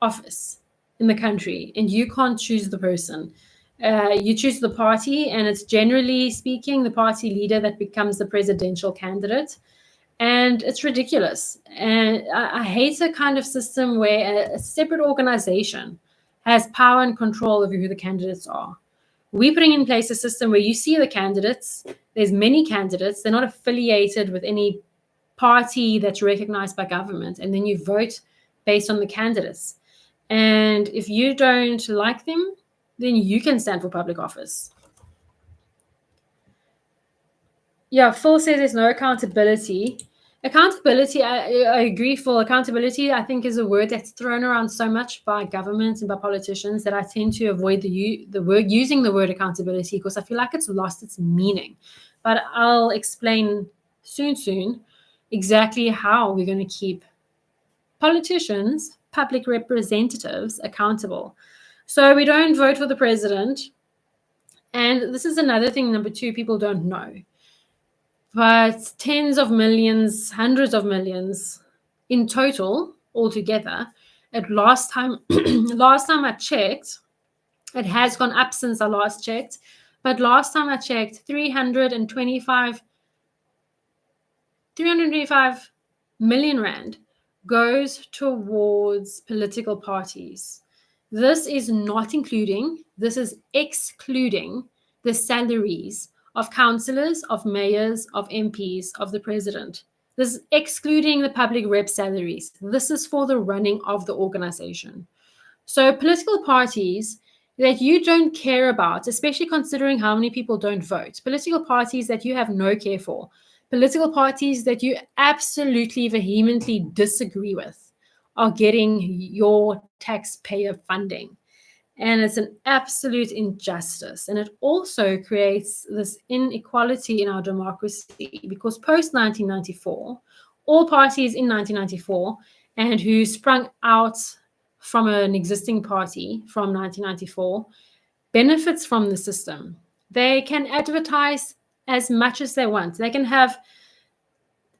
office in the country, and you can't choose the person. You choose the party, and it's generally speaking the party leader that becomes the presidential candidate. And it's ridiculous. And I hate a kind of system where a separate organization has power and control over who the candidates are. We're putting in place a system where you see the candidates, there's many candidates, they're not affiliated with any party that's recognized by government, and then you vote based on the candidates. And if you don't like them, then you can stand for public office. Yeah, Phil says there's no accountability. Accountability, I agree, Phil. Accountability, I think, is a word that's thrown around so much by governments and by politicians that I tend to avoid using the word accountability, because I feel like it's lost its meaning. But I'll explain soon exactly how we're going to keep politicians, public representatives, accountable. So we don't vote for the president. And this is another thing, number two, people don't know. But tens of millions, hundreds of millions in total altogether. At last time I checked, it has gone up since I last checked, but last time I checked, 325 million rand goes towards political parties. This is not including, this is excluding the salaries of councillors, of mayors, of MPs, of the president. This is excluding the public rep salaries. This is for the running of the organization. So political parties that you don't care about, especially considering how many people don't vote, political parties that you have no care for, political parties that you absolutely vehemently disagree with, are getting your taxpayer funding. And it's an absolute injustice. And it also creates this inequality in our democracy, because post 1994, all parties in 1994 and who sprung out from an existing party from 1994 benefits from the system. They can advertise as much as they want. They can have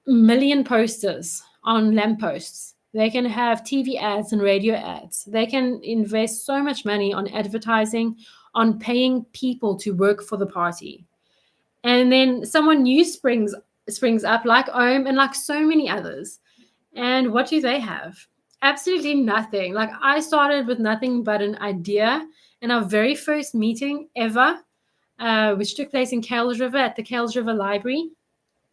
million posters on lampposts. They can have TV ads and radio ads. They can invest so much money on advertising, on paying people to work for the party. And then someone new springs up, like OM and like so many others. And what do they have? Absolutely nothing. Like, I started with nothing but an idea, and our very first meeting ever, which took place in Kales River at the Kales River Library,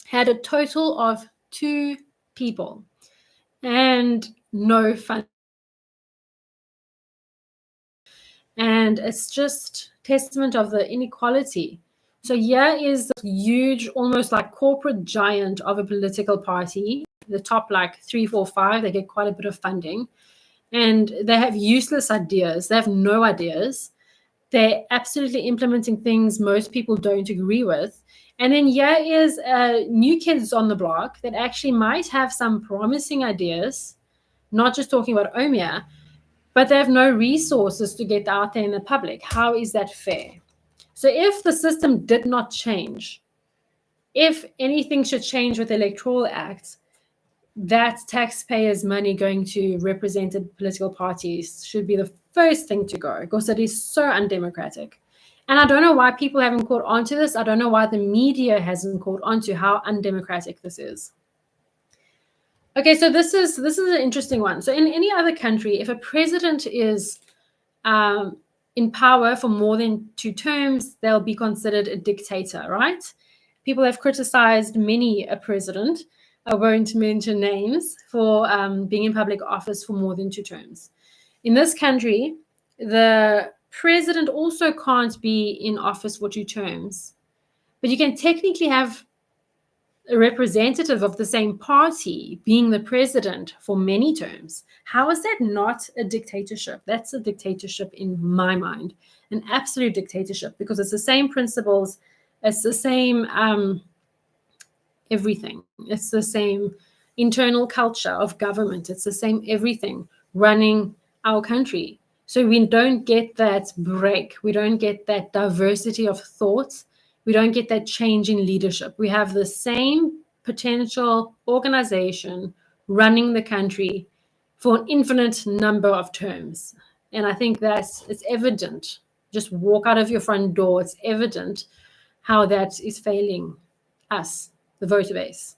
had a total of 2 people and no fun. And it's just testament of the inequality. So here is the huge, almost like corporate giant of a political party, the top like 3, 4, 5, they get quite a bit of funding. And they have useless ideas. They have no ideas. They're absolutely implementing things most people don't agree with. And then here is new kids on the block that actually might have some promising ideas, not just talking about OMIA, but they have no resources to get out there in the public. How is that fair? So if the system did not change, if anything should change with the Electoral Act, that taxpayers' money going to represented political parties should be the first thing to go, because it is so undemocratic. And I don't know why people haven't caught on to this. I don't know why the media hasn't caught on to how undemocratic this is. Okay, so this is an interesting one. So in any other country, if a president is in power for more than 2 terms, they'll be considered a dictator, right? People have criticized many a president, I won't mention names, for being in public office for more than 2 terms. In this country, the president also can't be in office for 2 terms, but you can technically have a representative of the same party being the president for many terms. How is that not a dictatorship? That's a dictatorship in my mind, an absolute dictatorship, because it's the same principles, it's the same everything. It's the same internal culture of government. It's the same everything running our country. So we don't get that break. We don't get that diversity of thoughts. We don't get that change in leadership. We have the same potential organization running the country for an infinite number of terms. And I think it's evident. Just walk out of your front door. It's evident how that is failing us, the voter base.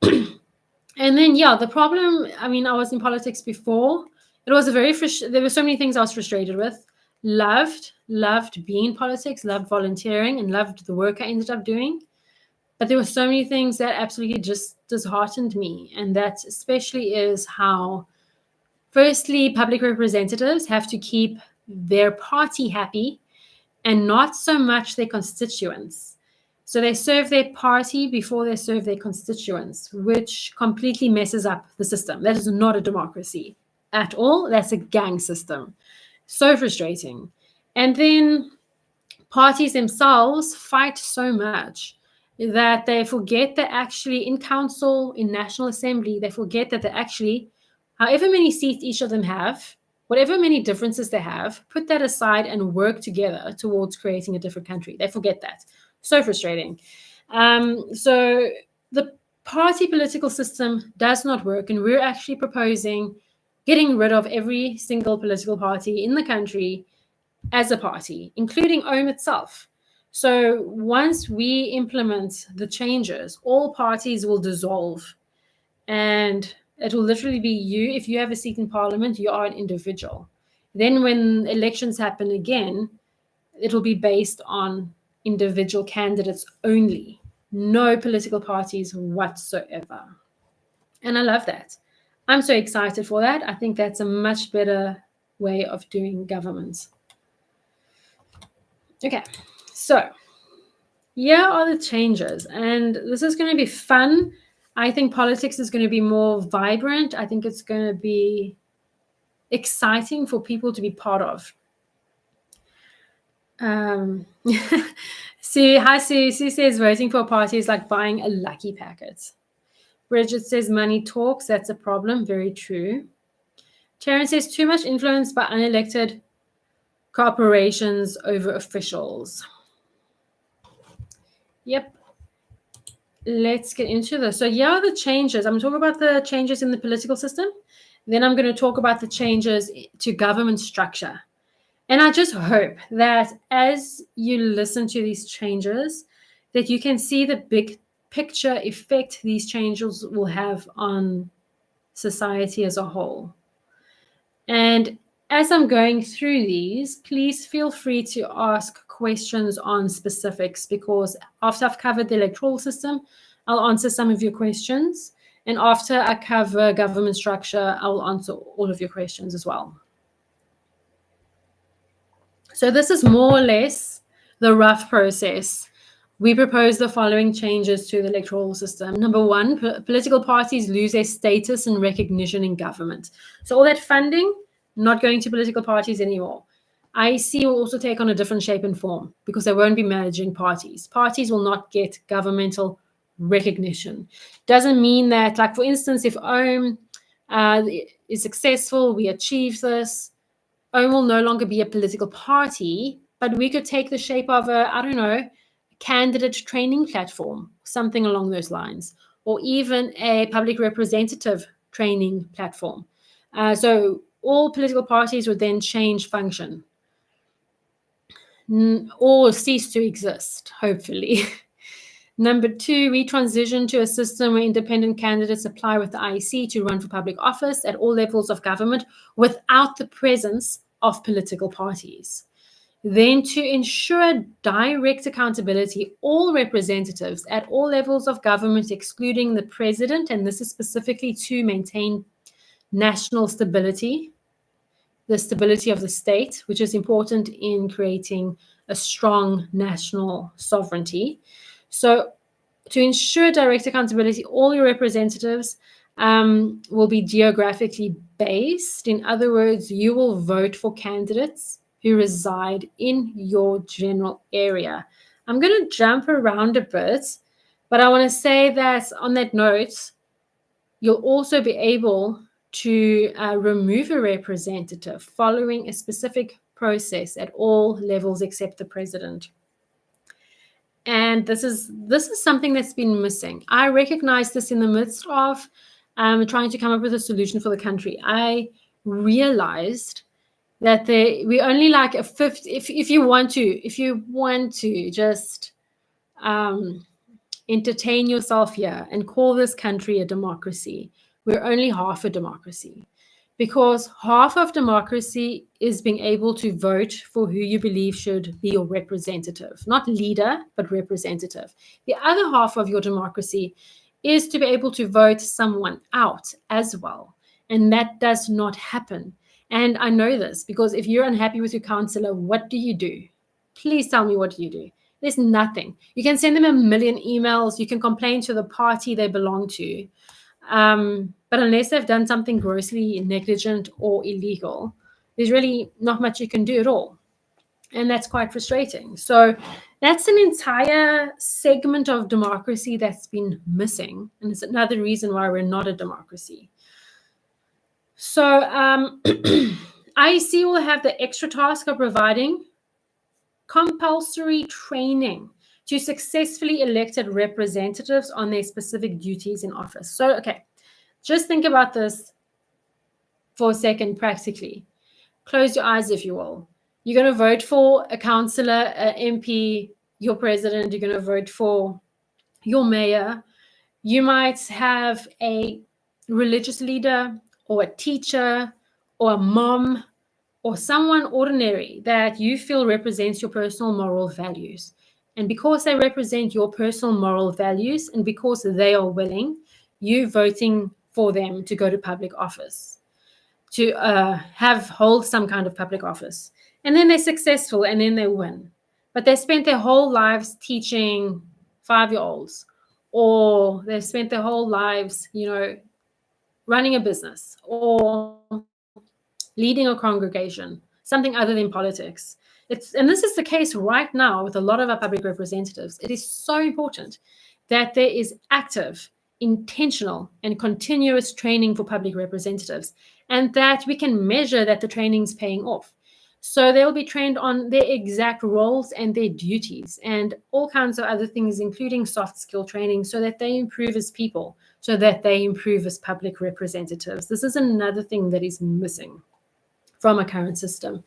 And then, the problem, I was in politics before. It was there were so many things I was frustrated with. Loved being in politics, loved volunteering, and loved the work I ended up doing. But there were so many things that absolutely just disheartened me. And that especially is how, firstly, public representatives have to keep their party happy and not so much their constituents. So they serve their party before they serve their constituents, which completely messes up the system. That is not a democracy at all. That's a gang system. So frustrating. And then parties themselves fight so much that they forget that actually in council, in National Assembly, they forget that they actually, however many seats each of them have, whatever many differences they have, put that aside and work together towards creating a different country. They forget that. So frustrating. So the party political system does not work, and we're actually proposing getting rid of every single political party in the country as a party, including OM itself. So once we implement the changes, all parties will dissolve, and it will literally be you. If you have a seat in parliament, you are an individual. Then when elections happen again, it'll be based on individual candidates only, no political parties whatsoever. And I love that. I'm so excited for that. I think that's a much better way of doing government. Okay, so here are the changes, and this is going to be fun. I think politics is going to be more vibrant. I think it's going to be exciting for people to be part of. Sue, hi Sue. Sue says voting for a party is like buying a lucky packet. Bridget says money talks. That's a problem. Very true. Terrence says too much influence by unelected corporations over officials. Yep. Let's get into this. So here are the changes. I'm going to talk about the changes in the political system. Then I'm going to talk about the changes to government structure. And I just hope that as you listen to these changes, that you can see the big picture effect these changes will have on society as a whole. And as I'm going through these, please feel free to ask questions on specifics, because after I've covered the electoral system, I'll answer some of your questions. And after I cover government structure, I will answer all of your questions as well. So this is more or less the rough process. We propose the following changes to the electoral system. Number one, political parties lose their status and recognition in government. So all that funding, not going to political parties anymore. IEC will also take on a different shape and form because they won't be managing parties. Parties will not get governmental recognition. Doesn't mean that, like, for instance, if OM is successful, we achieve this, OM will no longer be a political party, but we could take the shape of a candidate training platform, something along those lines, or even a public representative training platform. So all political parties would then change function or cease to exist, hopefully. Number two, we transition to a system where independent candidates apply with the IEC to run for public office at all levels of government without the presence of political parties. Then, to ensure direct accountability, all representatives at all levels of government, excluding the president, and this is specifically to maintain national stability, the stability of the state, which is important in creating a strong national sovereignty. So, to ensure direct accountability, all your representatives will be geographically based. In other words, you will vote for candidates who reside in your general area. I'm going to jump around a bit, but I want to say that on that note, you'll also be able to remove a representative following a specific process at all levels except the president. And this is something that's been missing. I recognize this in the midst of trying to come up with a solution for the country. I realized that we only like a fifth. If you want to just entertain yourself here and call this country a democracy, we're only half a democracy. Because half of democracy is being able to vote for who you believe should be your representative, not leader, but representative. The other half of your democracy is to be able to vote someone out as well. And that does not happen. And I know this because if you're unhappy with your counselor, what do you do? Please tell me, what do you do? There's nothing. You can send them a million emails. You can complain to the party they belong to. But unless they've done something grossly negligent or illegal, there's really not much you can do at all. And that's quite frustrating. So that's an entire segment of democracy that's been missing. And it's another reason why we're not a democracy. So IEC will have the extra task of providing compulsory training to successfully elected representatives on their specific duties in office. So, okay, just think about this for a second practically. Close your eyes, if you will. You're going to vote for a councillor, an MP, your president. You're going to vote for your mayor. You might have a religious leader or a teacher or a mom or someone ordinary that you feel represents your personal moral values. And because they represent your personal moral values and because they are willing, you're voting for them to go to public office, to hold some kind of public office. And then they're successful and then they win. But they spent their whole lives teaching 5-year-olds, or they've spent their whole lives, running a business or leading a congregation, something other than politics. And this is the case right now with a lot of our public representatives. It is so important that there is active, intentional, and continuous training for public representatives, and that we can measure that the training's paying off. So they'll be trained on their exact roles and their duties and all kinds of other things, including soft skill training, so that they improve as people, so that they improve as public representatives. This is another thing that is missing from a current system.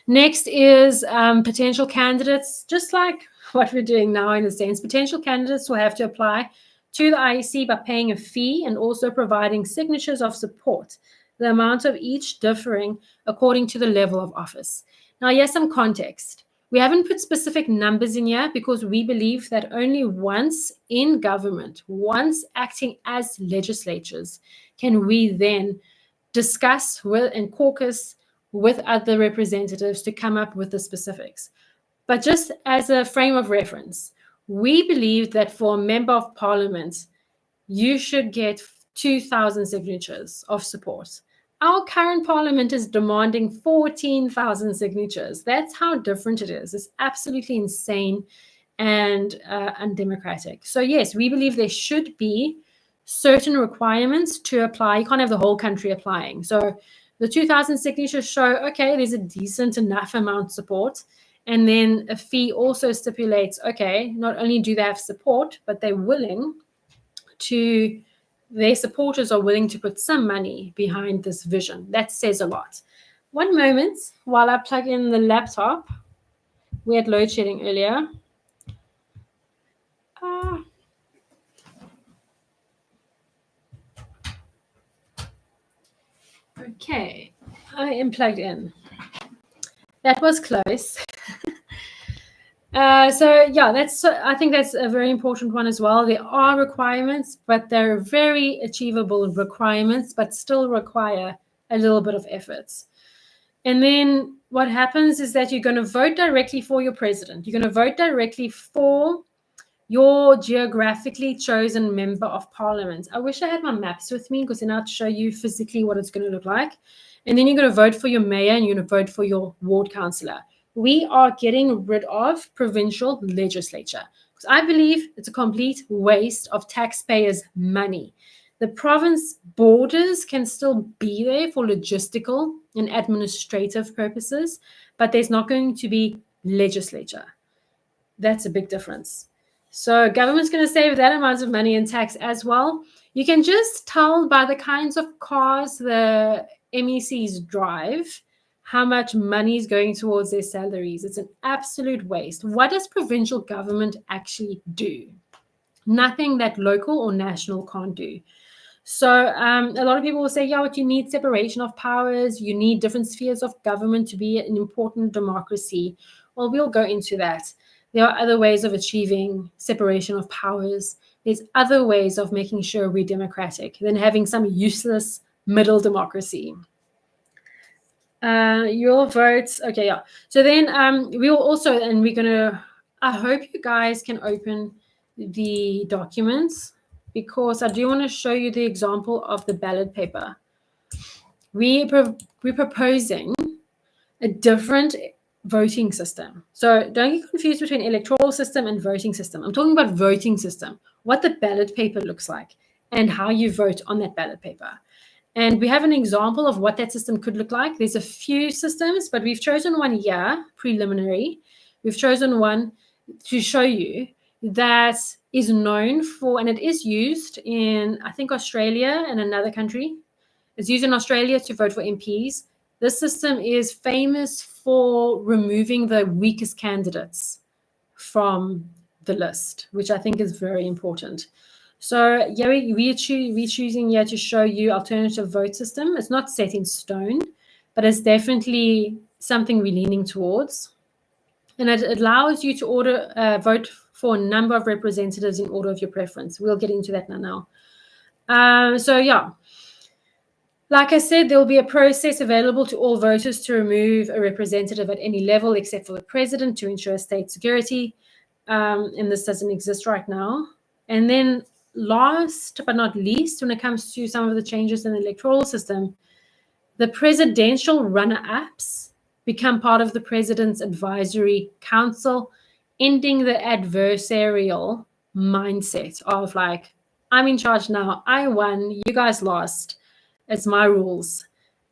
Next is potential candidates, just like what we're doing now in a sense. Potential candidates will have to apply to the IEC by paying a fee and also providing signatures of support, the amount of each differing according to the level of office. Now, here's some context. We haven't put specific numbers in here because we believe that only once in government, once acting as legislatures, can we then discuss and caucus with other representatives to come up with the specifics. But just as a frame of reference, we believe that for a member of parliament, you should get 2,000 signatures of support. Our current parliament is demanding 14,000 signatures. That's how different it is. It's absolutely insane and undemocratic. So yes, we believe there should be certain requirements to apply. You can't have the whole country applying. So the 2,000 signatures show, okay, there's a decent enough amount of support. And then a fee also stipulates, okay, not only do they have support, but their supporters are willing to put some money behind this vision. That says a lot. One moment while I plug in the laptop. We had load shedding earlier. Okay, I am plugged in. That was close. I think that's a very important one as well. There are requirements, but they're very achievable requirements, but still require a little bit of efforts. And then what happens is that you're going to vote directly for your president. You're going to vote directly for your geographically chosen member of parliament. I wish I had my maps with me, because then I'd show you physically what it's going to look like. And then you're going to vote for your mayor, and you're going to vote for your ward councillor. We are getting rid of provincial legislature, because I believe it's a complete waste of taxpayers' money. The province borders can still be there for logistical and administrative purposes, but there's not going to be legislature. That's a big difference. So government's going to save that amount of money in tax as well. You can just tell by the kinds of cars the MECs drive how much money is going towards their salaries. It's an absolute waste. What does provincial government actually do? Nothing that local or national can't do. So a lot of people will say, yeah, but you need separation of powers. You need different spheres of government to be an important democracy. Well, we'll go into that. There are other ways of achieving separation of powers. There's other ways of making sure we're democratic than having some useless middle democracy. Your votes. Okay, yeah. So then we will also, and we're going to, I hope you guys can open the documents, because I do want to show you the example of the ballot paper. We're proposing a different voting system. So don't get confused between electoral system and voting system. I'm talking about voting system, what the ballot paper looks like and how you vote on that ballot paper. And we have an example of what that system could look like. There's a few systems, but we've chosen one here, preliminary. We've chosen one to show you that is known for, and it is used in, I think, Australia and another country. It's used in Australia to vote for MPs. This system is famous for removing the weakest candidates from the list, which I think is very important. So yeah, we're choosing here to show you alternative vote system. It's not set in stone, but it's definitely something we're leaning towards. And it allows you to vote for a number of representatives in order of your preference. We'll get into that now. So yeah, like I said, there will be a process available to all voters to remove a representative at any level except for the president to ensure state security. And this doesn't exist right now. And then last but not least, when it comes to some of the changes in the electoral system, the presidential runner-ups become part of the president's advisory council, ending the adversarial mindset of like, I'm in charge now, I won, you guys lost, it's my rules,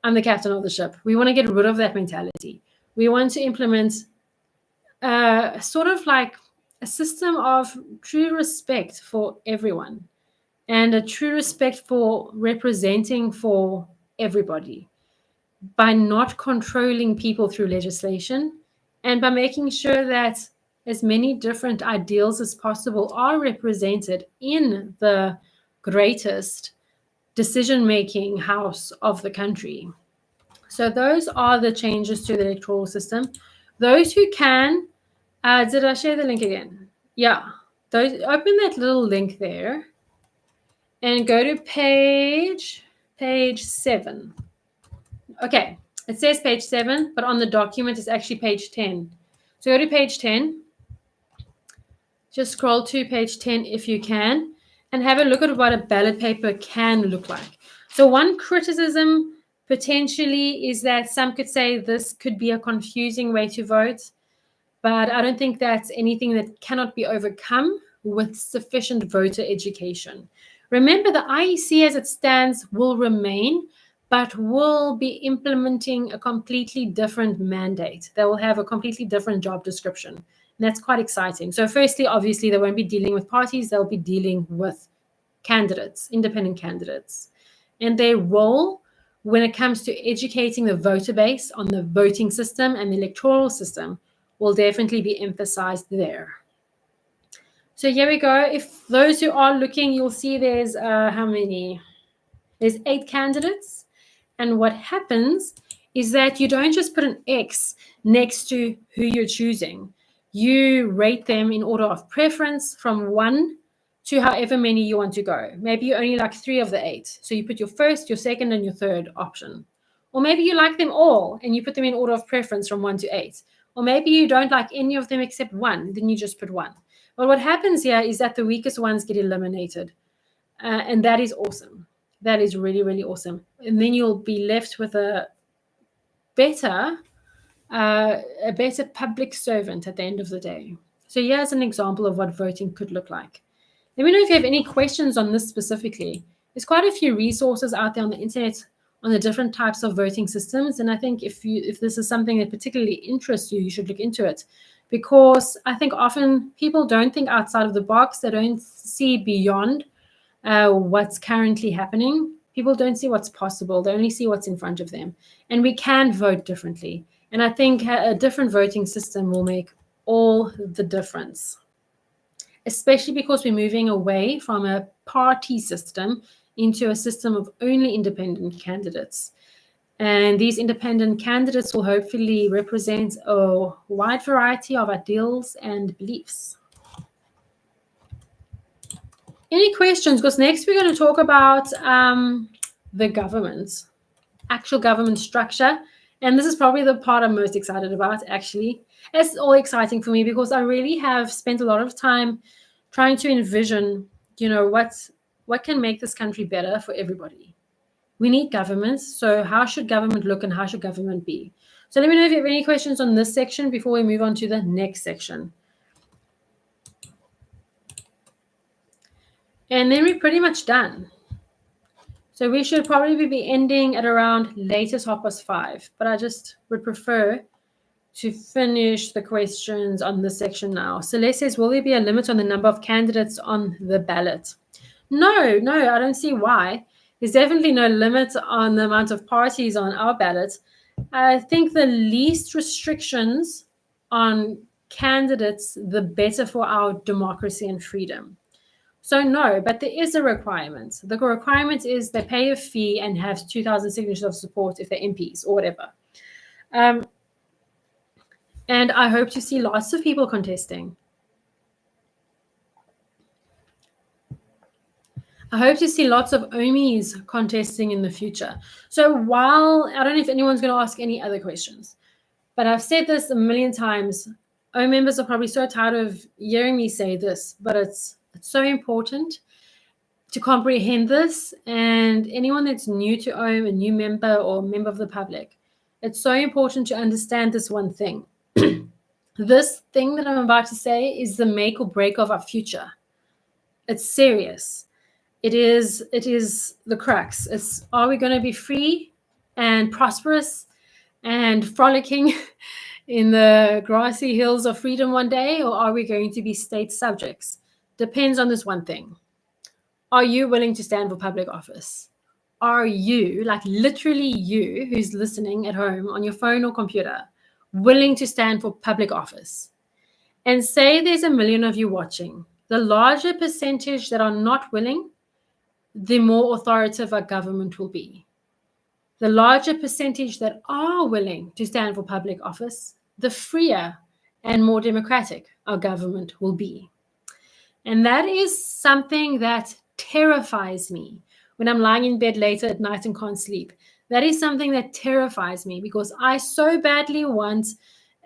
I'm the captain of the ship. We want to get rid of that mentality. We want to implement sort of like a system of true respect for everyone and a true respect for representing for everybody, by not controlling people through legislation and by making sure that as many different ideals as possible are represented in the greatest decision-making house of the country. So those are the changes to the electoral system. Those who can, did I share the link again? Yeah, open that little link there and go to page 7. Okay, it says page 7, but on the document it's actually page 10. So go to page 10. Just scroll to page 10 if you can, and have a look at what a ballot paper can look like. So one criticism potentially is that some could say this could be a confusing way to vote, but I don't think that's anything that cannot be overcome with sufficient voter education. Remember, the IEC as it stands will remain, but will be implementing a completely different mandate. They will have a completely different job description. And that's quite exciting. So firstly, obviously, they won't be dealing with parties. They'll be dealing with candidates, independent candidates. And their role when it comes to educating the voter base on the voting system and the electoral system will definitely be emphasized there. So here we go. If those who are looking, you'll see there's how many? There's 8 candidates. And what happens is that you don't just put an X next to who you're choosing. you rate them in order of preference from 1 to however many you want to go. Maybe you only like 3 of the 8. So you put your first, your second, and your third option. Or maybe you like them all and you put them in order of preference from 1 to 8. Or maybe you don't like any of them except 1, then you just put 1. But what happens here is that the weakest ones get eliminated. And that is awesome. That is really, really awesome. And then you'll be left with a better public servant at the end of the day. So here's an example of what voting could look like. Let me know if you have any questions on this specifically. There's quite a few resources out there on the internet on the different types of voting systems. And I think if this is something that particularly interests you, you should look into it. Because I think often people don't think outside of the box. They don't see beyond what's currently happening. People don't see what's possible. They only see what's in front of them. And we can vote differently. And I think a different voting system will make all the difference, especially because we're moving away from a party system into a system of only independent candidates. And these independent candidates will hopefully represent a wide variety of ideals and beliefs. Any questions? Because next we're going to talk about the government, actual government structure. And this is probably the part I'm most excited about, actually. It's all exciting for me because I really have spent a lot of time trying to envision, what can make this country better for everybody. We need government. So how should government look and how should government be? So let me know if you have any questions on this section before we move on to the next section. And then we're pretty much done. So we should probably be ending at around latest 5:30, but I just would prefer to finish the questions on this section now. Celeste says, will there be a limit on the number of candidates on the ballot? No, I don't see why. There's definitely no limit on the amount of parties on our ballot. I think the least restrictions on candidates, the better for our democracy and freedom. So no, but there is a requirement. The requirement is they pay a fee and have 2,000 signatures of support if they're MPs or whatever. And I hope to see lots of people contesting. I hope to see lots of OMIs contesting in the future. So while, I don't know if anyone's going to ask any other questions, but I've said this a million times. OM members are probably so tired of hearing me say this, but it's so important to comprehend this. And anyone that's new to OM, a new member or member of the public, it's so important to understand this one thing. This thing that I'm about to say is the make or break of our future. It's serious. It is the crux. It's, are we going to be free and prosperous and frolicking in the grassy hills of freedom one day, or are we going to be state subjects? Depends on this one thing. Are you willing to stand for public office? Are you, like literally you who's listening at home on your phone or computer, willing to stand for public office? And say there's 1 million of you watching. The larger percentage that are not willing, the more authoritative our government will be. The larger percentage that are willing to stand for public office, the freer and more democratic our government will be. And that is something that terrifies me when I'm lying in bed later at night and can't sleep. That is something that terrifies me because I so badly want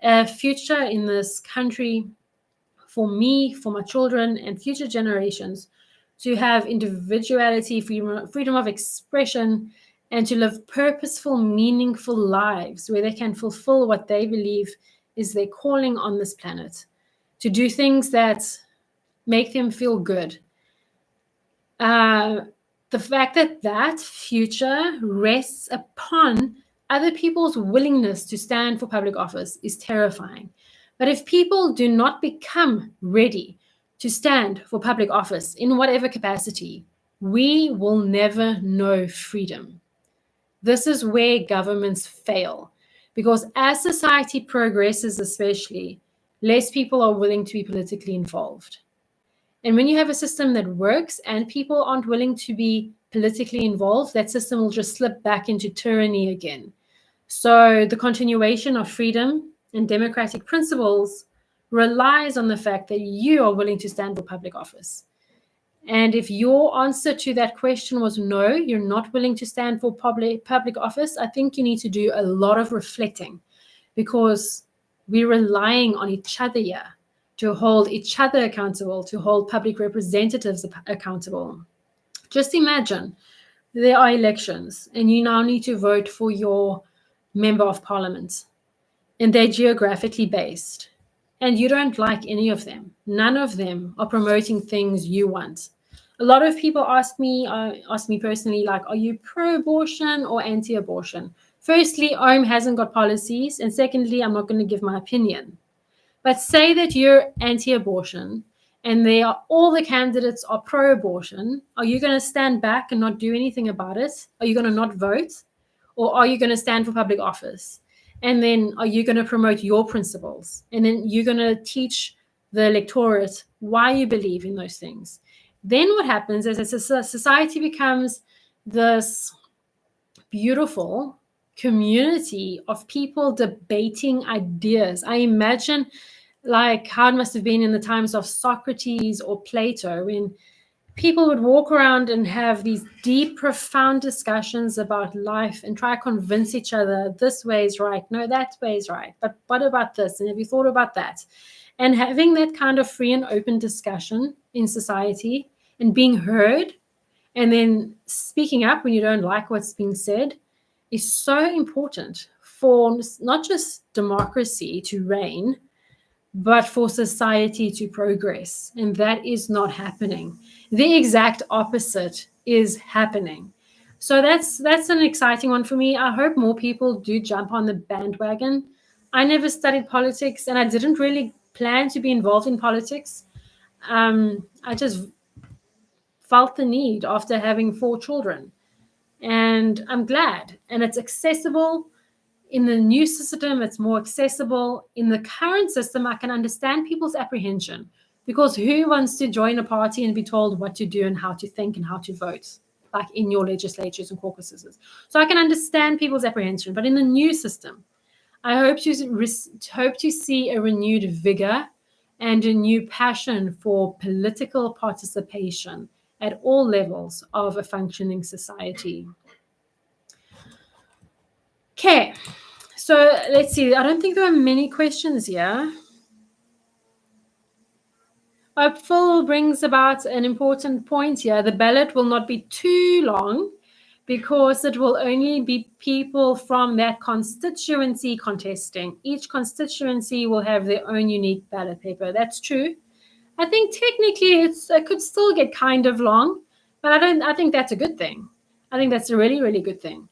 a future in this country for me, for my children, and future generations to have individuality, freedom of expression, and to live purposeful, meaningful lives where they can fulfill what they believe is their calling on this planet, to do things that make them feel good. The fact that that future rests upon other people's willingness to stand for public office is terrifying. But if people do not become ready to stand for public office in whatever capacity, we will never know freedom. This is where governments fail, because as society progresses, especially, less people are willing to be politically involved. And when you have a system that works and people aren't willing to be politically involved, that system will just slip back into tyranny again. So the continuation of freedom and democratic principles relies on the fact that you are willing to stand for public office. And if your answer to that question was no, you're not willing to stand for public office, I think you need to do a lot of reflecting, because we're relying on each other here to hold each other accountable, to hold public representatives accountable. Just imagine there are elections and you now need to vote for your member of parliament, and they're geographically based, and you don't like any of them. None of them are promoting things you want. A lot of people ask me personally, like, are you pro-abortion or anti-abortion? Firstly, OM hasn't got policies, and secondly, I'm not going to give my opinion. But say that you're anti-abortion and all the candidates are pro-abortion. Are you going to stand back and not do anything about it? Are you going to not vote? Or are you going to stand for public office? And then are you going to promote your principles? And then you're going to teach the electorate why you believe in those things. Then what happens is, as a society becomes this beautiful community of people debating ideas. I imagine like how it must have been in the times of Socrates or Plato, when people would walk around and have these deep, profound discussions about life and try to convince each other, this way is right, no, that way is right, but what about this, and have you thought about that? And having that kind of free and open discussion in society and being heard, and then speaking up when you don't like what's being said, is so important for not just democracy to reign, but for society to progress. And that is not happening. The exact opposite is happening. So that's an exciting one for me. I hope more people do jump on the bandwagon. I never studied politics, and I didn't really plan to be involved in politics. I just felt the need after having 4 children. And I'm glad. And it's accessible. In the new system, it's more accessible. In the current system, I can understand people's apprehension, because who wants to join a party and be told what to do and how to think and how to vote, like in your legislatures and caucuses? So I can understand people's apprehension. But in the new system, I hope to see a renewed vigor and a new passion for political participation at all levels of a functioning society. Okay, so let's see. I don't think there are many questions here. Phil brings about an important point here. The ballot will not be too long, because it will only be people from that constituency contesting. Each constituency will have their own unique ballot paper. That's true. I think technically it could still get kind of long, but I think that's a good thing. I think that's a really, really good thing.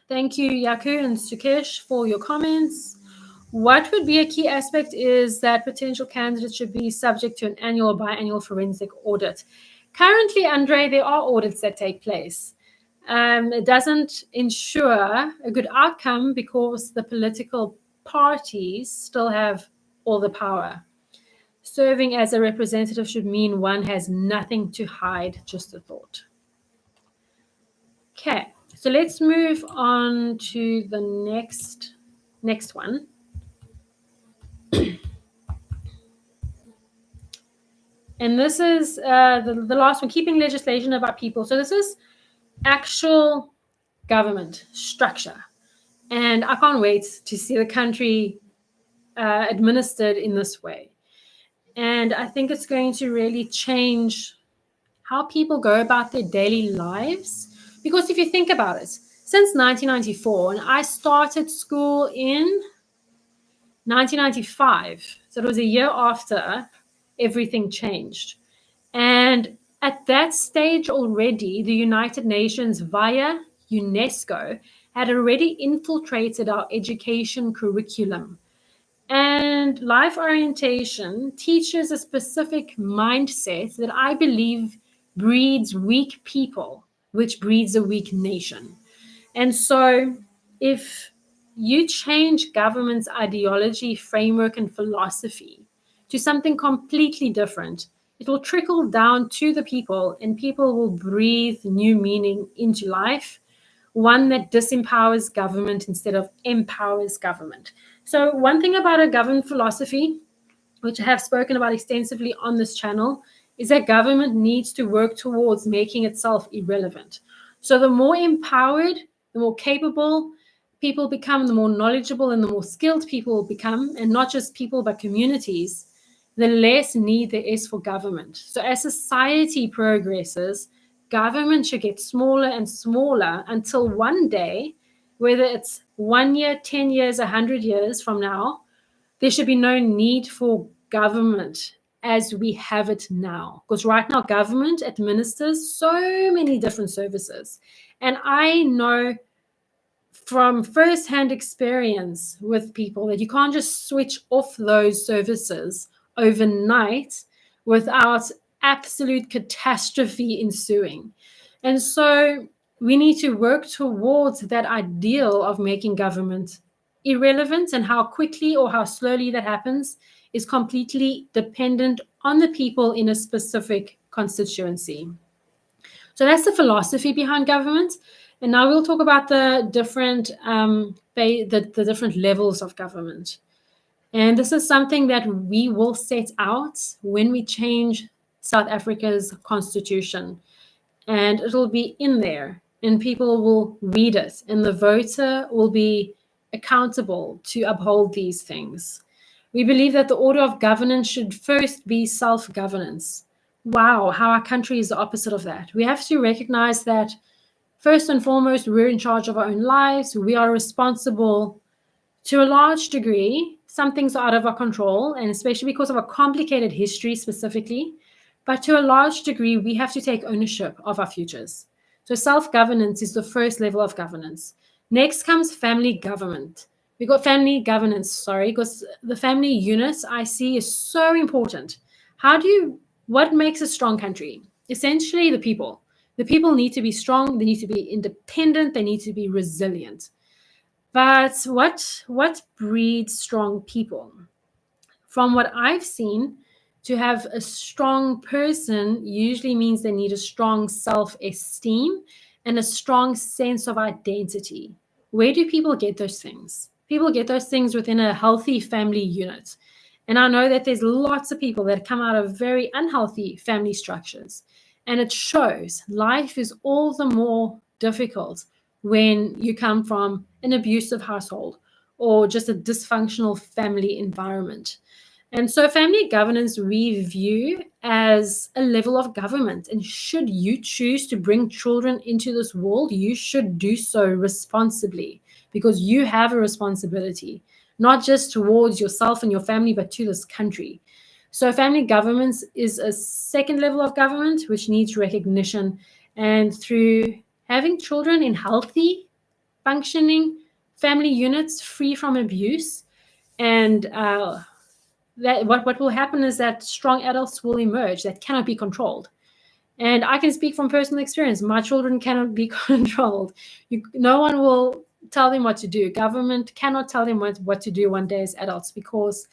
Thank you, Yaku and Sukesh, for your comments. What would be a key aspect is that potential candidates should be subject to an annual or biannual forensic audit. Currently, Andre, there are audits that take place. It doesn't ensure a good outcome, because the political parties still have all the power. Serving as a representative should mean one has nothing to hide, just a thought. Okay, so let's move on to the next one. And this is the last one, keeping legislation about people. So this is actual government structure. And I can't wait to see the country administered in this way. And I think it's going to really change how people go about their daily lives. Because if you think about it, since 1994, and I started school in 1995, so it was a year after everything changed. And at that stage already, the United Nations via UNESCO had already infiltrated our education curriculum. And life orientation teaches a specific mindset that I believe breeds weak people, which breeds a weak nation. And so if you change government's ideology, framework, and philosophy to something completely different, it will trickle down to the people, and people will breathe new meaning into life, one that disempowers government instead of empowers government. So one thing about a government philosophy, which I have spoken about extensively on this channel, is that government needs to work towards making itself irrelevant. So the more empowered, the more capable people become, the more knowledgeable and the more skilled people become, and not just people, but communities, the less need there is for government. So as society progresses, government should get smaller and smaller until one day, whether it's 1 year, 10 years, 100 years from now, there should be no need for government as we have it now. Because right now, government administers so many different services. And I know from firsthand experience with people that you can't just switch off those services overnight without absolute catastrophe ensuing. And so we need to work towards that ideal of making government irrelevant, and how quickly or how slowly that happens is completely dependent on the people in a specific constituency. So that's the philosophy behind government. And now we'll talk about the different the different levels of government. And this is something that we will set out when we change South Africa's constitution. And it'll be in there, and people will read it, and the voter will be accountable to uphold these things. We believe that the order of governance should first be self-governance. Wow, how our country is the opposite of that. We have to recognize that first and foremost, we're in charge of our own lives. We are responsible to a large degree. Some things are out of our control, and especially because of a complicated history specifically. But to a large degree, we have to take ownership of our futures. So self-governance is the first level of governance. Next comes family government. We got family governance, because the family unit I see is so important. What makes a strong country? Essentially, the people. The people need to be strong. They need to be independent. They need to be resilient. But what breeds strong people? From what I've seen, to have a strong person usually means they need a strong self-esteem and a strong sense of identity. Where do people get those things? People get those things within a healthy family unit. And I know that there's lots of people that come out of very unhealthy family structures. And it shows. Life is all the more difficult when you come from an abusive household or just a dysfunctional family environment. And so family governance we view as a level of government. And should you choose to bring children into this world, you should do so responsibly, because you have a responsibility, not just towards yourself and your family, but to this country. So family governance is a second level of government, which needs recognition. And through having children in healthy, functioning family units free from abuse, and that what will happen is that strong adults will emerge that cannot be controlled. And I can speak from personal experience. My children cannot be controlled. No one will tell them what to do. Government cannot tell them what to do one day as adults, because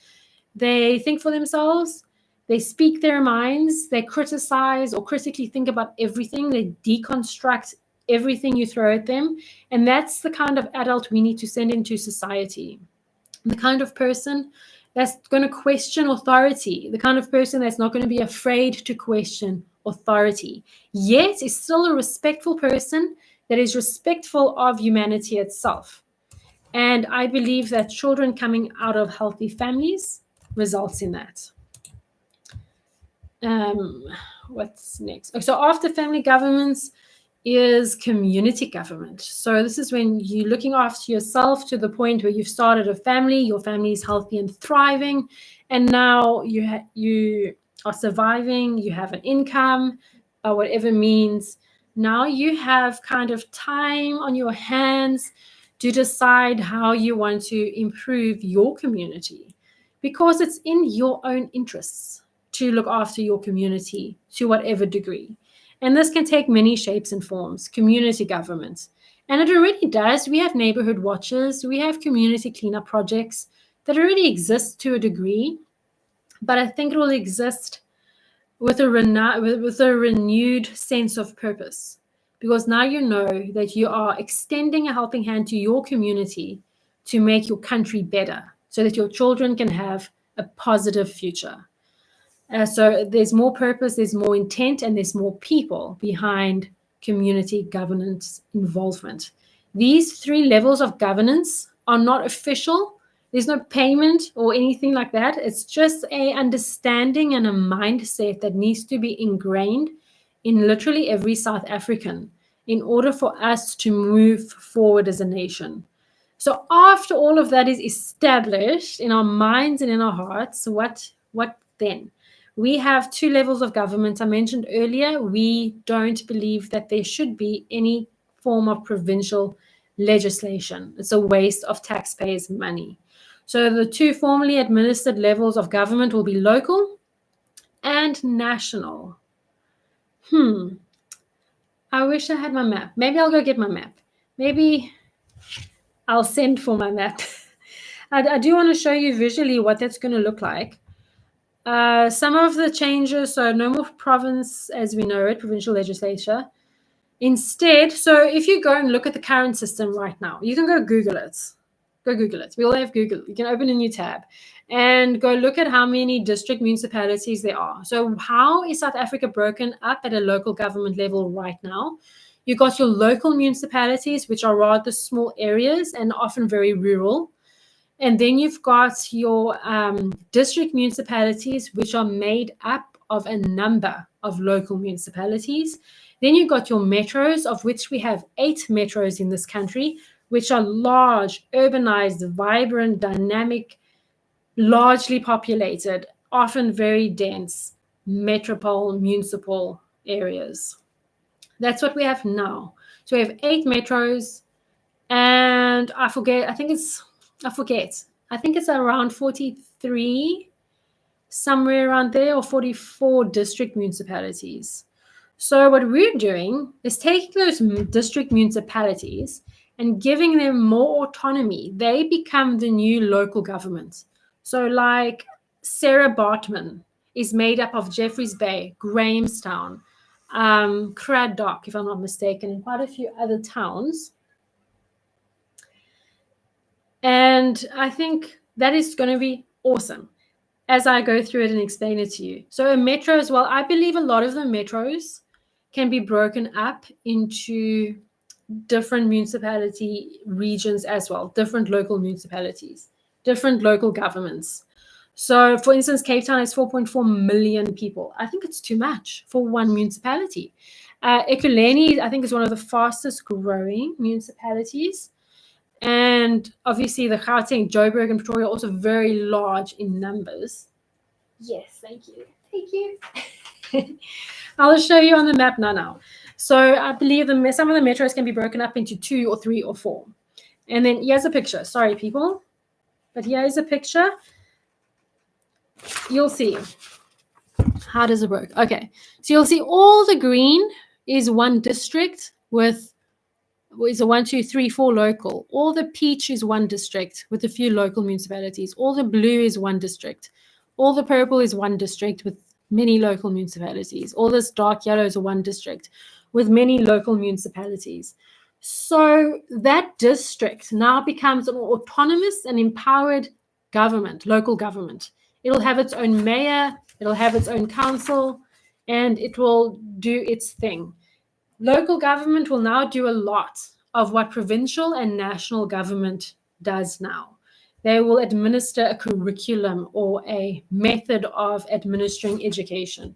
they think for themselves. They speak their minds. They criticize or critically think about everything. They deconstruct everything you throw at them. And that's the kind of adult we need to send into society. The kind of person that's going to question authority, the kind of person that's not going to be afraid to question authority, yet is still a respectful person that is respectful of humanity itself. And I believe that children coming out of healthy families results in that. What's next? So after family governance is community government. So this is when you're looking after yourself to the point where you've started a family, your family is healthy and thriving, and now you are surviving, you have an income, whatever means. Now you have kind of time on your hands to decide how you want to improve your community, because it's in your own interests to look after your community to whatever degree. And this can take many shapes and forms. Community government. And it already does. We have neighborhood watches. We have community cleanup projects that already exist to a degree. But I think it will exist with a renewed sense of purpose. Because now you know that you are extending a helping hand to your community to make your country better, so that your children can have a positive future. So there's more purpose, there's more intent, and there's more people behind community governance involvement. These three levels of governance are not official. There's no payment or anything like that. It's just a understanding and a mindset that needs to be ingrained in literally every South African in order for us to move forward as a nation. So after all of that is established in our minds and in our hearts, what then? We have two levels of government. I mentioned earlier, we don't believe that there should be any form of provincial legislation. It's a waste of taxpayers' money. So the two formally administered levels of government will be local and national. I wish I had my map. Maybe I'll go get my map. Maybe I'll send for my map. I do want to show you visually what that's going to look like. Some of the changes, so no more province as we know it, provincial legislature. Instead, so if you go and look at the current system right now, you can go Google it. Go Google it. We all have Google. You can open a new tab and go look at how many district municipalities there are. So how is South Africa broken up at a local government level right now? You've got your local municipalities, which are rather small areas and often very rural. And then you've got your district municipalities, which are made up of a number of local municipalities. Then you've got your metros, of which we have 8 metros in this country, which are large, urbanized, vibrant, dynamic, largely populated, often very dense metropole, municipal areas. That's what we have now. So we have 8 metros, and I think it's around 43, somewhere around there, or 44 district municipalities. So what we're doing is taking those district municipalities and giving them more autonomy. They become the new local government. So like Sarah Bartman is made up of Jeffreys Bay, Grahamstown, Craddock, if I'm not mistaken, and quite a few other towns. And I think that is going to be awesome as I go through it and explain it to you. So a metro as well, I believe a lot of the metros can be broken up into different municipality regions as well, different local municipalities, different local governments. So for instance, Cape Town has 4.4 million people. I think it's too much for one municipality. Ekurhuleni, I think, is one of the fastest growing municipalities. And obviously the Gauteng, Joburg, and Pretoria are also very large in numbers. Yes, thank you. Thank you. I'll show you on the map now. So I believe some of the metros can be broken up into 2 or 3 or 4. And then here's a picture. Sorry, people. But here's a picture. You'll see. How does it work? Okay. So you'll see all the green is one district with is a 1, 2, 3, 4 local. All the peach is one district with a few local municipalities. All the blue is one district. All the purple is one district with many local municipalities. All this dark yellow is one district with many local municipalities. So that district now becomes an autonomous and empowered government, local government. It'll have its own mayor, it'll have its own council, and it will do its thing. Local government will now do a lot of what provincial and national government does now. They will administer a curriculum or a method of administering education.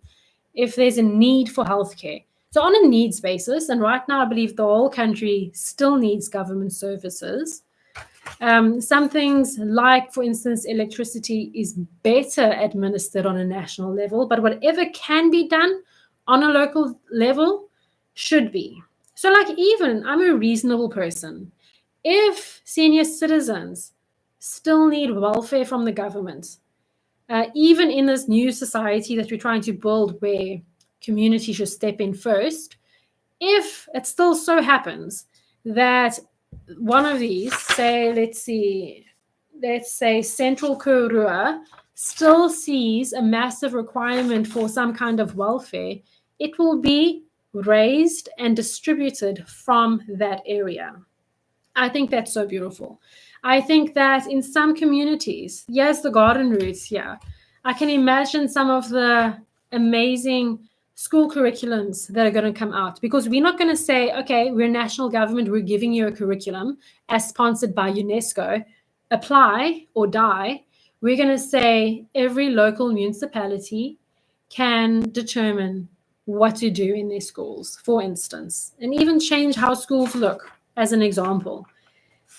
If there's a need for healthcare, so on a needs basis, and right now I believe the whole country still needs government services. Some things like, for instance, electricity is better administered on a national level, but whatever can be done on a local level should be. So like, even I'm a reasonable person. If senior citizens still need welfare from the government, even in this new society that we're trying to build where community should step in first, if it still so happens that one of these, let's say Central Karoo still sees a massive requirement for some kind of welfare, it will be raised and distributed from that area. I think that's so beautiful. I think that in some communities, yes, the garden routes here, I can imagine some of the amazing school curriculums that are going to come out, because we're not going to say, okay, we're national government, we're giving you a curriculum as sponsored by UNESCO, apply or die. We're going to say every local municipality can determine what to do in their schools, for instance, and even change how schools look, as an example.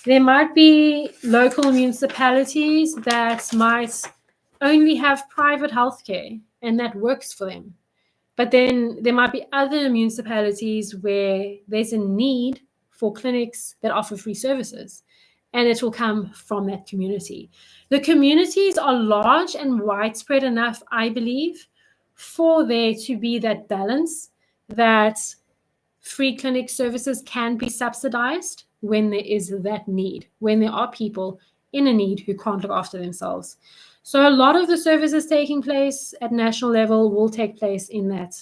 There might be local municipalities that might only have private healthcare, and that works for them. But then there might be other municipalities where there's a need for clinics that offer free services, and it will come from that community. The communities are large and widespread enough, I believe, for there to be that balance, that free clinic services can be subsidized when there is that need, when there are people in a need who can't look after themselves. So a lot of the services taking place at national level will take place in that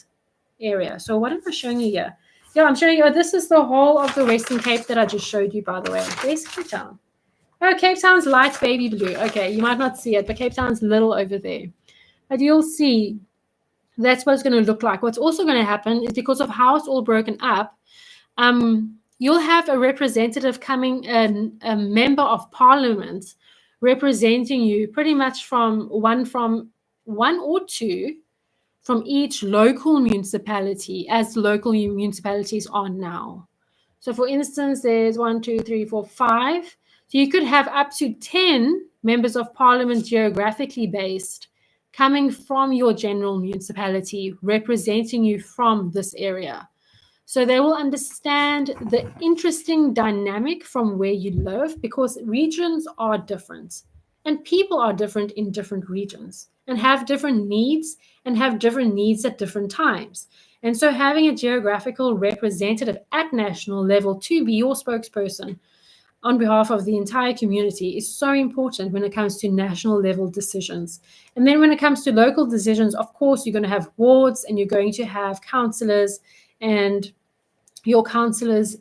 area. So what am I showing you here? Yeah, I'm showing you, this is the whole of the Western Cape that I just showed you, by the way. Where's Cape Town? Oh, Cape Town's light baby blue. Okay, you might not see it, but Cape Town's little over there. But you'll see that's what it's going to look like. What's also going to happen is, because of how it's all broken up, you'll have a representative coming, a member of parliament representing you, pretty much from one or two from each local municipality, as local municipalities are now. So for instance, there's 1, 2, 3, 4, 5. So you could have up to 10 members of parliament geographically based coming from your general municipality, representing you from this area. So they will understand the interesting dynamic from where you live, because regions are different and people are different in different regions and have different needs at different times. And so having a geographical representative at national level to be your spokesperson on behalf of the entire community is so important when it comes to national level decisions. And then when it comes to local decisions, of course, you're going to have wards and you're going to have councillors, and your councillors,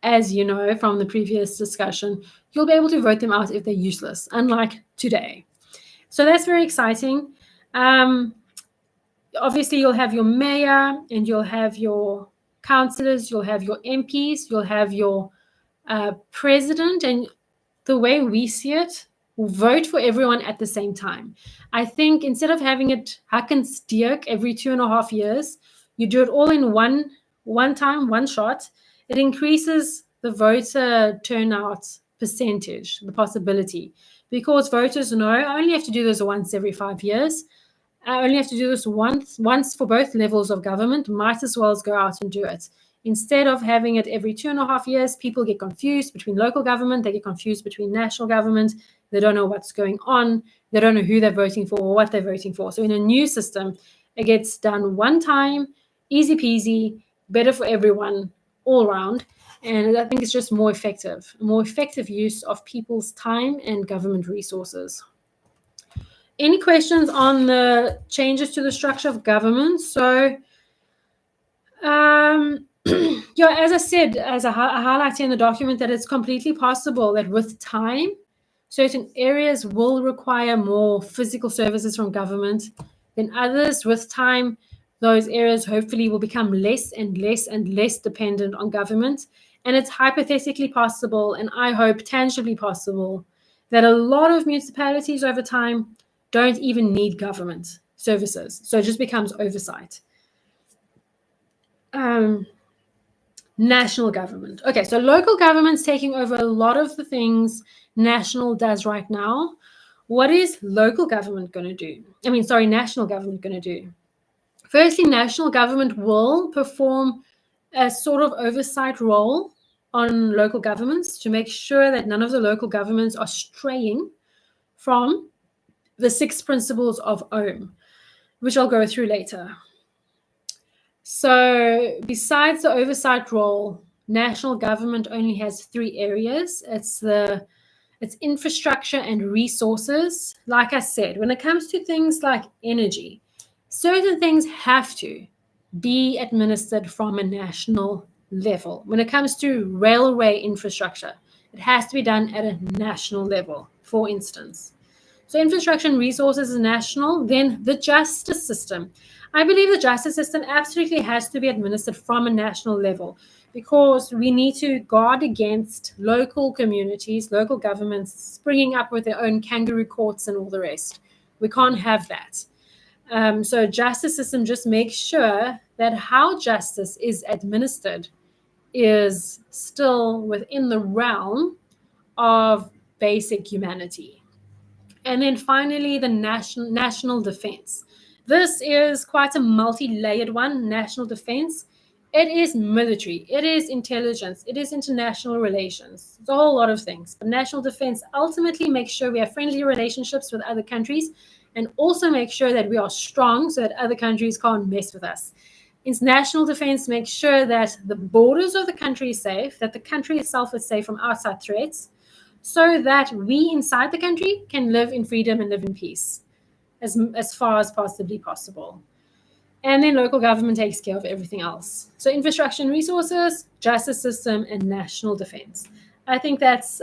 as you know from the previous discussion, you'll be able to vote them out if they're useless, unlike today. So that's very exciting. Obviously, you'll have your mayor and you'll have your councillors, you'll have your MPs, you'll have your president, and the way we see it, vote for everyone at the same time. I think instead of having it hack and steek every 2.5 years, you do it all in one time, one shot. It increases the voter turnout percentage, the possibility, because voters know I only have to do this once every 5 years. I only have to do this once for both levels of government. Might as well go out and do it. Instead of having it every 2.5 years, people get confused between local government, they get confused between national government, they don't know what's going on, they don't know who they're voting for or what they're voting for. So in a new system, it gets done one time, easy peasy, better for everyone all around. And I think it's just more effective use of people's time and government resources. Any questions on the changes to the structure of government? So, yeah, as I said, as I highlighted in the document, that it's completely possible that with time, certain areas will require more physical services from government than others. With time, those areas hopefully will become less and less and less dependent on government. And it's hypothetically possible, and I hope tangibly possible, that a lot of municipalities over time don't even need government services. So it just becomes oversight. National government. Okay, so local government's taking over a lot of the things national does right now. What is local government going to do? National government going to do? Firstly, national government will perform a sort of oversight role on local governments to make sure that none of the local governments are straying from the 6 principles of Ohm, which I'll go through later. So besides the oversight role, national government only has 3 areas. It's infrastructure and resources. Like I said, when it comes to things like energy, certain things have to be administered from a national level. When it comes to railway infrastructure, It has to be done at a national level, for instance. So infrastructure and resources is national. Then the justice system. I believe the justice system absolutely has to be administered from a national level, because we need to guard against local communities, local governments springing up with their own kangaroo courts and all the rest. We can't have that. So justice system just makes sure that how justice is administered is still within the realm of basic humanity. And then finally, the national defense. This is quite a multi-layered one. National defense. It is military, it is intelligence, it is international relations. It's a whole lot of things. But national defense ultimately makes sure we have friendly relationships with other countries, and also make sure that we are strong so that other countries can't mess with us. International defense makes sure that the borders of the country is safe, that the country itself is safe from outside threats, so that we inside the country can live in freedom and live in peace as far as possibly possible. And then local government takes care of everything else. So infrastructure and resources, justice system, and national defense. I think that's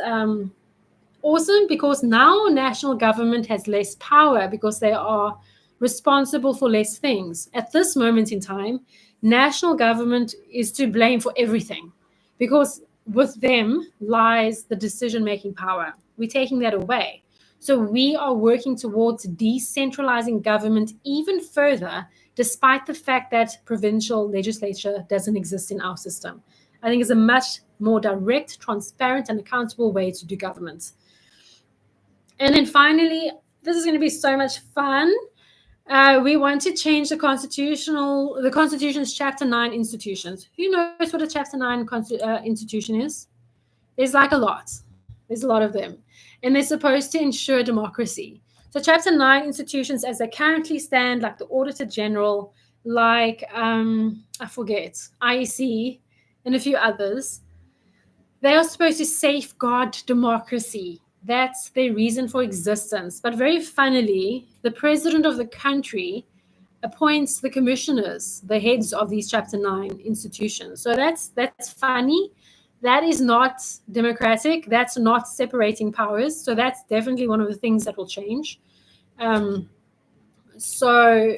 awesome, because now national government has less power because they are responsible for less things. At this moment in time, national government is to blame for everything, because with them lies the decision-making power. We're taking that away. So we are working towards decentralizing government even further, despite the fact that provincial legislature doesn't exist in our system. I think it's a much more direct, transparent, and accountable way to do government. And then finally, this is going to be so much fun. We want to change the Constitution's Chapter 9 institutions. Who knows what a Chapter 9 institution is? There's like a lot. There's a lot of them. And they're supposed to ensure democracy. So Chapter 9 institutions, as they currently stand, like the Auditor General, like, I forget, IEC, and a few others, they are supposed to safeguard democracy. That's their reason for existence. But very funnily, the president of the country appoints the commissioners, the heads of these Chapter 9 institutions. So that's funny. That is not democratic. That's not separating powers. So that's definitely one of the things that will change. So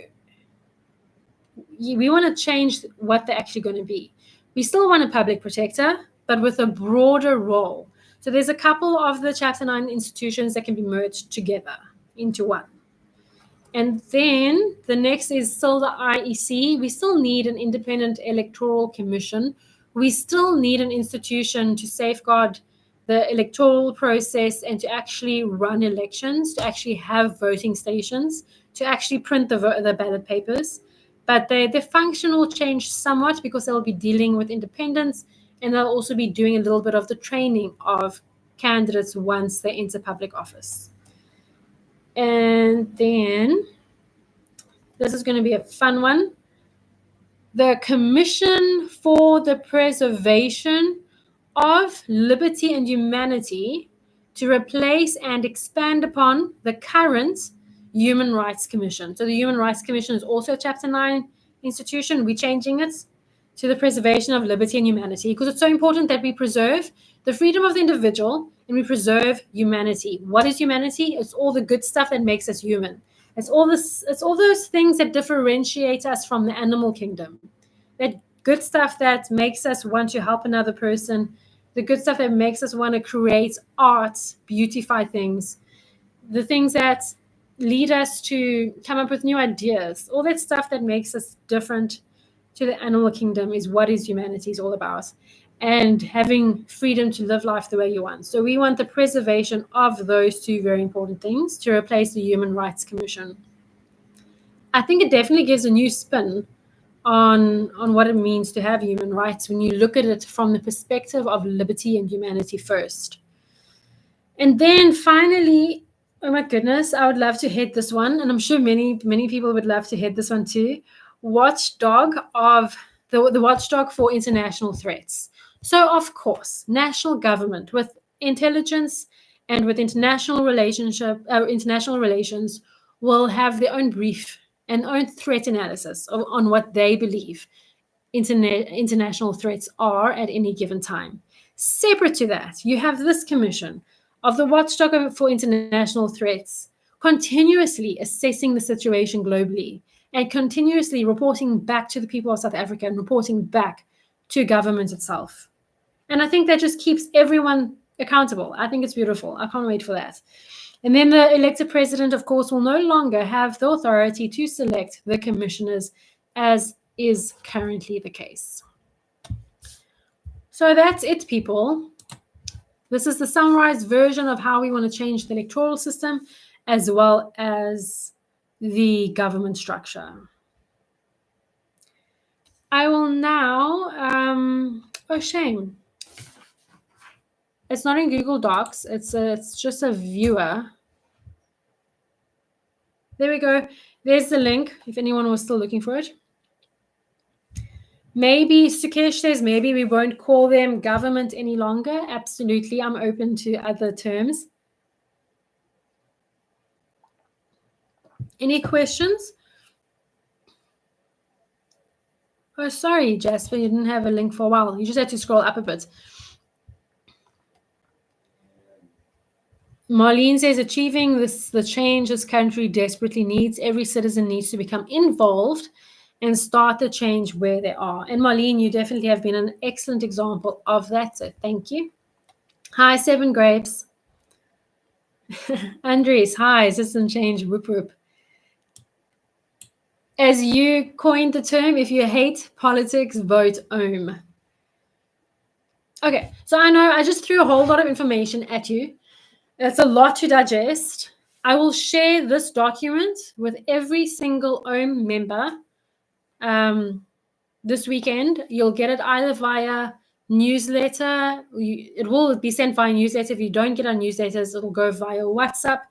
we want to change what they're actually going to be. We still want a public protector, but with a broader role. So there's a couple of the Chapter 9 institutions that can be merged together into one. And then the next is still the IEC. We still need an independent electoral commission. We still need an institution to safeguard the electoral process and to actually run elections, to actually have voting stations, to actually print the ballot papers. But their function will change somewhat, because they'll be dealing with independents, and they'll also be doing a little bit of the training of candidates once they enter public office. And then this is going to be a fun one. The Commission for the Preservation of Liberty and Humanity, to replace and expand upon the current Human Rights Commission. So the Human Rights Commission is also a Chapter 9 institution. We're changing it to the Preservation of Liberty and Humanity, because it's so important that we preserve the freedom of the individual and we preserve humanity. What is humanity? It's all the good stuff that makes us human. It's all those things that differentiate us from the animal kingdom. That good stuff that makes us want to help another person, the good stuff that makes us want to create art, beautify things, the things that lead us to come up with new ideas. All that stuff that makes us different to the animal kingdom is what is humanity is all about. And having freedom to live life the way you want. So we want the preservation of those two very important things to replace the Human Rights Commission. I think it definitely gives a new spin on what it means to have human rights when you look at it from the perspective of liberty and humanity first. And then finally, oh my goodness, I would love to head this one, and I'm sure many people would love to head this one too. Watchdog of the watchdog for international threats. So of course, national government with intelligence and with international relations will have their own brief and own threat analysis on what they believe international threats are at any given time. Separate to that, you have this commission of the Watchdog for International Threats continuously assessing the situation globally and continuously reporting back to the people of South Africa and reporting back to government itself. And I think that just keeps everyone accountable. I think it's beautiful. I can't wait for that. And then the elected president, of course, will no longer have the authority to select the commissioners, as is currently the case. So that's it, people. This is the summarized version of how we want to change the electoral system as well as the government structure. I will now, oh, shame. It's not in Google Docs. It's just a viewer. There we go. There's the link if anyone was still looking for it. Maybe Sukesh says maybe we won't call them government any longer. Absolutely. I'm open to other terms. Any questions? Oh, sorry, Jasper, you didn't have a link for a while. You just had to scroll up a bit. Marlene says achieving the change this country desperately needs. Every citizen needs to become involved and start the change where they are. And Marlene, you definitely have been an excellent example of that. So thank you. Hi, Seven Grapes. Andres, hi, Citizen Change, whoop whoop. As you coined the term, if you hate politics, vote OM. Okay, so I know I just threw a whole lot of information at you. It's a lot to digest. I will share this document with every single OM member this weekend. You'll get it either via newsletter. It will be sent via newsletter. If you don't get our newsletters, it'll go via WhatsApp.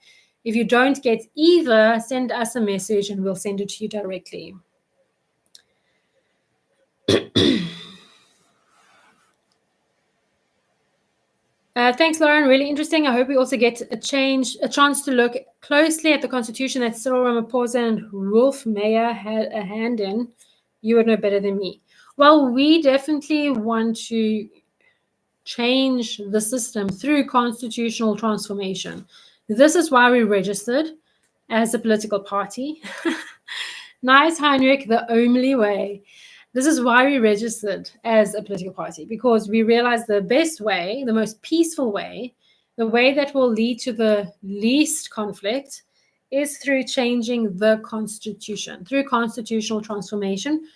If you don't get either, send us a message and we'll send it to you directly. Thanks, Lauren. Really interesting. I hope we also get a chance to look closely at the constitution that Cyril Ramaphosa and Rolf Meyer had a hand in. You would know better than me. Well, we definitely want to change the system through constitutional transformation. This is why we registered as a political party. Nice, Heinrich, the only way. This is why we registered as a political party, because we realized the best way, the most peaceful way, the way that will lead to the least conflict is through changing the constitution, through constitutional transformation,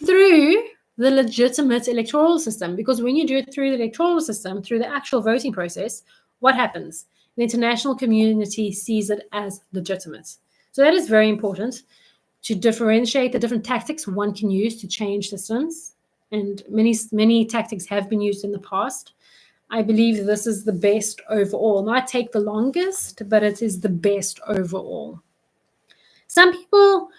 through the legitimate electoral system. Because when you do it through the electoral system, through the actual voting process, what happens? The international community sees it as legitimate. So that is very important to differentiate the different tactics one can use to change systems. And many tactics have been used in the past. I believe this is the best overall. It might take the longest, but it is the best overall. Some people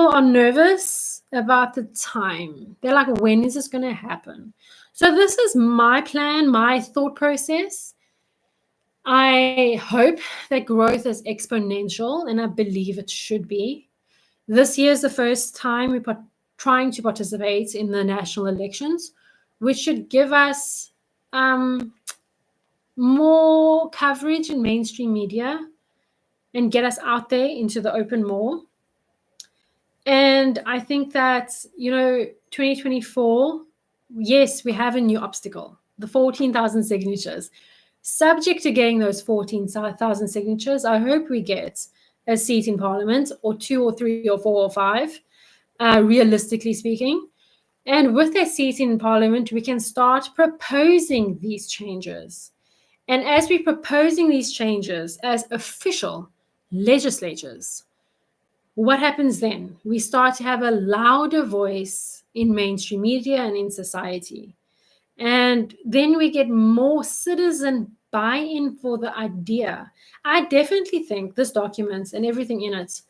are nervous about the time. They're like, when is this going to happen? So this is my plan, my thought process. I hope that growth is exponential, and I believe it should be. This year is the first time we're trying to participate in the national elections, which should give us more coverage in mainstream media and get us out there into the open more. And I think that, 2024, yes, we have a new obstacle, the 14,000 signatures. Subject to getting those 14,000 signatures, I hope we get a seat in parliament, or 2 or 3 or 4 or 5, realistically speaking. And with that seat in parliament, we can start proposing these changes. And as we're proposing these changes as official legislatures, what happens then? We start to have a louder voice in mainstream media and in society. And then we get more citizen buy-in for the idea. I definitely think this document and everything in it,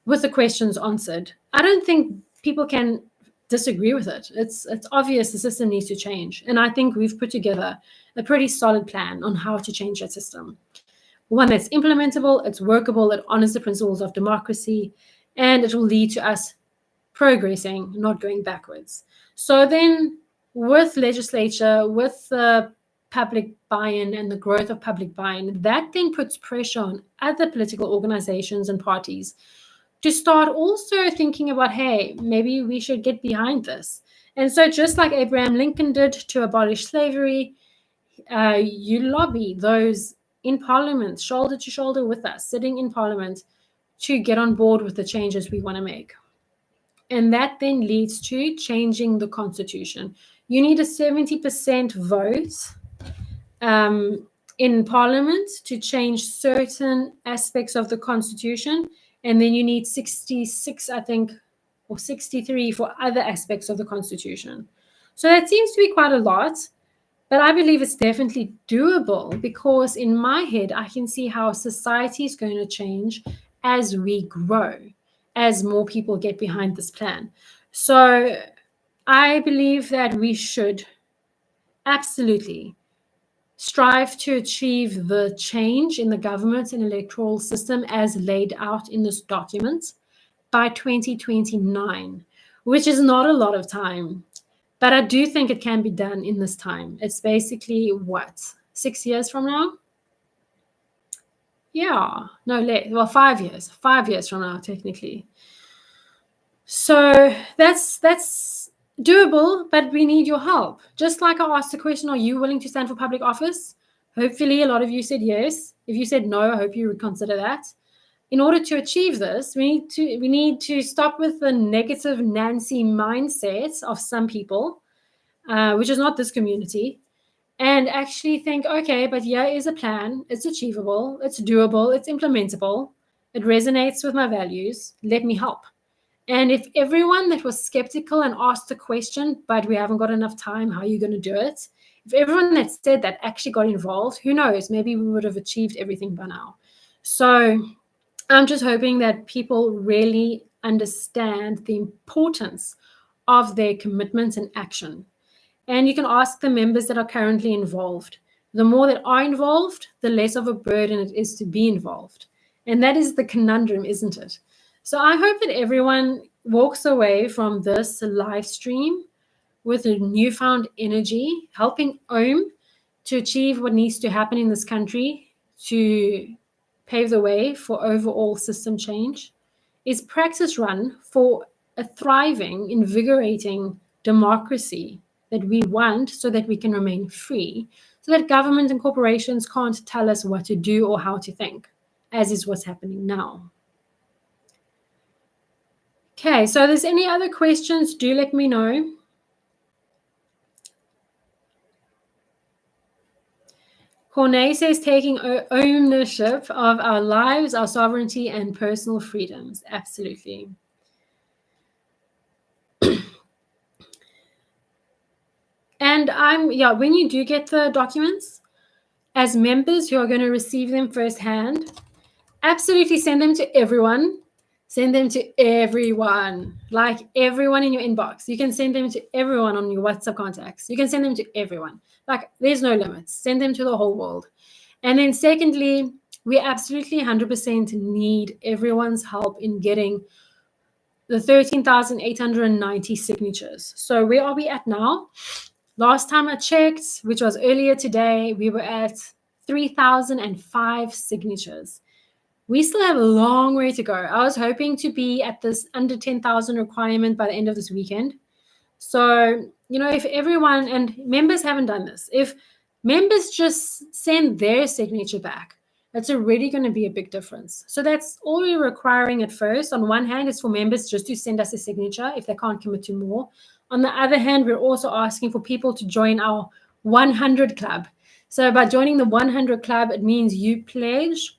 with the questions answered, I don't think people can disagree with it. It's obvious the system needs to change. And I think we've put together a pretty solid plan on how to change that system. One that's implementable, it's workable, it honors the principles of democracy, and it will lead to us progressing, not going backwards. So then with legislature, with the public buy-in and the growth of public buy-in, that then puts pressure on other political organizations and parties to start also thinking about, hey, maybe we should get behind this. And so just like Abraham Lincoln did to abolish slavery, you lobby those in Parliament, shoulder to shoulder with us, sitting in Parliament, to get on board with the changes we want to make. And that then leads to changing the Constitution. You need a 70% vote in Parliament to change certain aspects of the Constitution. And then you need 66, I think, or 63 for other aspects of the Constitution. So that seems to be quite a lot. But I believe it's definitely doable, because in my head, I can see how society is going to change as we grow, as more people get behind this plan. So I believe that we should absolutely strive to achieve the change in the government and electoral system as laid out in this document by 2029, which is not a lot of time. But I do think it can be done in this time. It's basically, what, 6 years from now? Yeah, no, well, 5 years. 5 years from now, technically. So that's doable, but we need your help. Just like I asked the question, are you willing to stand for public office? Hopefully a lot of you said yes. If you said no, I hope you would consider that. In order to achieve this, we need to stop with the negative Nancy mindset of some people, which is not this community, and actually think, okay, but here is a plan. It's achievable. It's doable. It's implementable. It resonates with my values. Let me help. And if everyone that was skeptical and asked the question, but we haven't got enough time, how are you going to do it? If everyone that said that actually got involved, who knows? Maybe we would have achieved everything by now. So I'm just hoping that people really understand the importance of their commitment and action. And you can ask the members that are currently involved. The more that are involved, the less of a burden it is to be involved. And that is the conundrum, isn't it? So I hope that everyone walks away from this live stream with a newfound energy, helping OHM to achieve what needs to happen in this country to pave the way for overall system change, is practice run for a thriving, invigorating democracy that we want, so that we can remain free, so that government and corporations can't tell us what to do or how to think, as is what's happening now. Okay, so if there's any other questions, do let me know. Cornay says, taking ownership of our lives, our sovereignty, and personal freedoms. Absolutely. And when you do get the documents, as members who are going to receive them firsthand, absolutely send them to everyone. Send them to everyone, like everyone in your inbox. You can send them to everyone on your WhatsApp contacts. You can send them to everyone. Like, there's no limits. Send them to the whole world. And then secondly, we absolutely 100% need everyone's help in getting the 13,890 signatures. So where are we at now? Last time I checked, which was earlier today, we were at 3,005 signatures. We still have a long way to go. I was hoping to be at this under 10,000 requirement by the end of this weekend. So, if everyone, and members haven't done this, if members just send their signature back, that's already going to be a big difference. So that's all we're requiring at first. On one hand, is for members just to send us a signature if they can't commit to more. On the other hand, we're also asking for people to join our 100 club. So by joining the 100 club, it means you pledge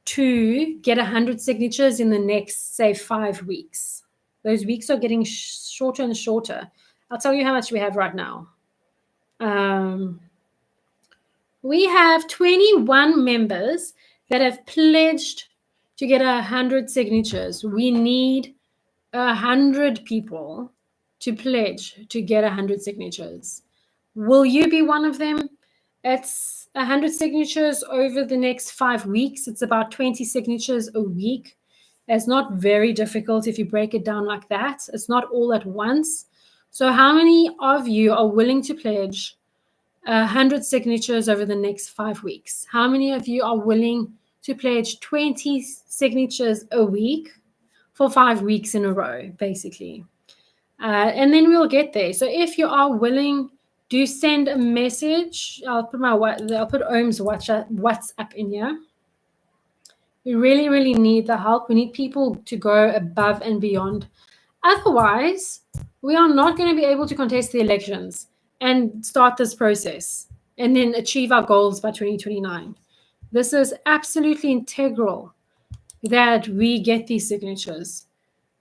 to get 100 signatures in the next, say, 5 weeks. Those weeks are getting shorter and shorter. I'll tell you how much we have right now. We have 21 members that have pledged to get 100 signatures. We need 100 people to pledge to get 100 signatures. Will you be one of them? It's 100 signatures over the next 5 weeks. It's about 20 signatures a week. It's not very difficult if you break it down like that. It's not all at once. So how many of you are willing to pledge 100 signatures over the next 5 weeks. How many of you are willing to pledge 20 signatures a week for 5 weeks in a row, basically? And then we'll get there. So if you are willing, do send a message. I'll put Ohm's WhatsApp in here. We really, really need the help. We need people to go above and beyond. Otherwise, we are not going to be able to contest the elections and start this process and then achieve our goals by 2029. This is absolutely integral that we get these signatures.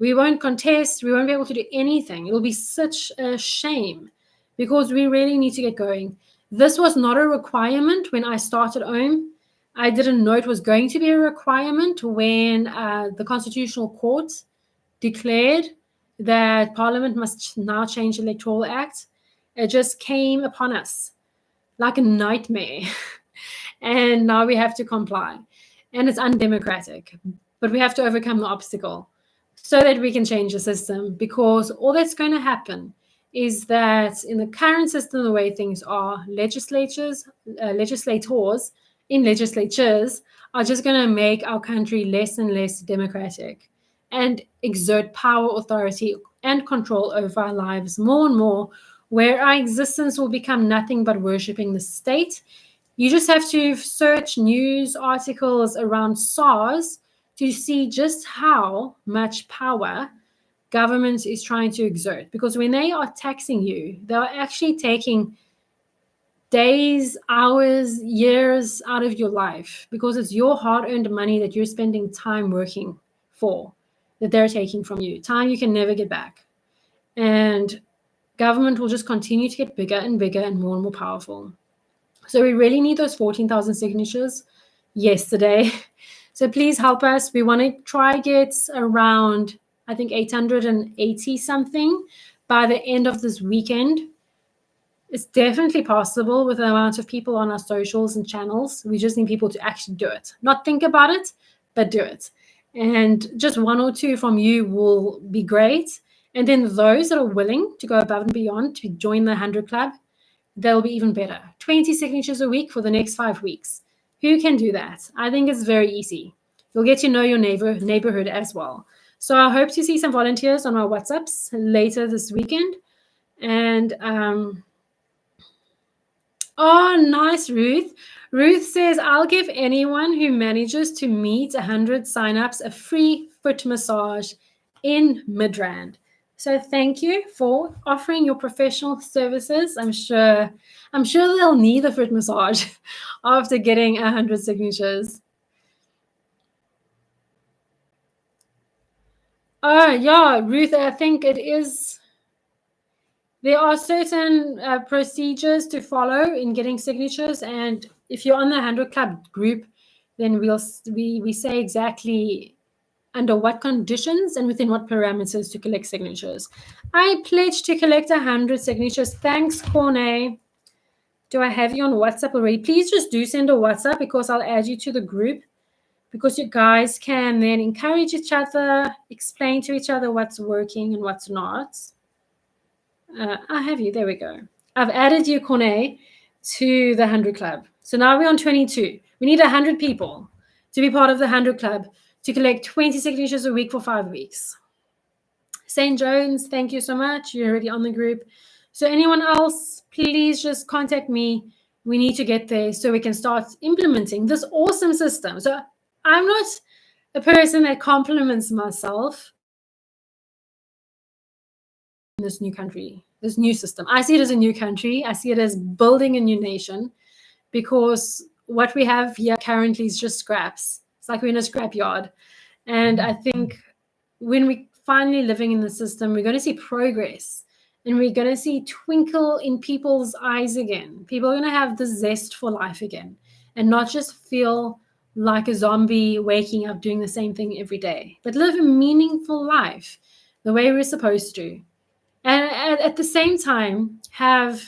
We won't contest. We won't be able to do anything. It'll be such a shame because we really need to get going. This was not a requirement when I started OHM. I didn't know it was going to be a requirement when the Constitutional Court declared that Parliament must now change the Electoral Act. It just came upon us like a nightmare. And now we have to comply. And it's undemocratic. But we have to overcome the obstacle so that we can change the system, because all that's going to happen is that in the current system, the way things are, legislators in legislatures are just going to make our country less and less democratic and exert power, authority, and control over our lives more and more, where our existence will become nothing but worshipping the state. You just have to search news articles around SARS to see just how much power government is trying to exert. Because when they are taxing you, they are actually taking days, hours, years out of your life, because it's your hard-earned money that you're spending time working for, that they're taking from you. Time you can never get back. And government will just continue to get bigger and bigger and more powerful. So we really need those 14,000 signatures yesterday. So please help us. We want to try get around, I think, 880 something by the end of this weekend. It's definitely possible with the amount of people on our socials and channels. We just need people to actually do it. Not think about it, but do it. And just one or two from you will be great. And then those that are willing to go above and beyond to join the 100 Club, they'll be even better. 20 signatures a week for the next 5 weeks. Who can do that? I think it's very easy. You'll get to know your neighborhood as well. So I hope to see some volunteers on our WhatsApps later this weekend. And oh, nice, Ruth. Ruth says, I'll give anyone who manages to meet 100 signups a free foot massage in Midrand. So thank you for offering your professional services. I'm sure they'll need a foot massage after getting 100 signatures. Oh, yeah, Ruth, I think it is. There are certain procedures to follow in getting signatures. And if you're on the 100 Club group, then we say exactly under what conditions and within what parameters to collect signatures. I pledge to collect 100 signatures. Thanks, Corne. Do I have you on WhatsApp already? Please just do send a WhatsApp, because I'll add you to the group, because you guys can then encourage each other, explain to each other what's working and what's not. I have you. There we go. I've added you, Corne, to the 100 Club. So now we're on 22. We need 100 people to be part of the 100 Club to collect 20 signatures a week for 5 weeks. St. Jones, thank you so much. You're already on the group. So anyone else, please just contact me. We need to get there so we can start implementing this awesome system. So I'm not a person that compliments myself in this new country, this new system. I see it as a new country. I see it as building a new nation, because what we have here currently is just scraps. It's like we're in a scrapyard. And I think when we finally living in the system, we're going to see progress, and we're going to see twinkle in people's eyes again. People are going to have the zest for life again, and not just feel like a zombie waking up doing the same thing every day, but live a meaningful life the way we're supposed to. And at the same time, have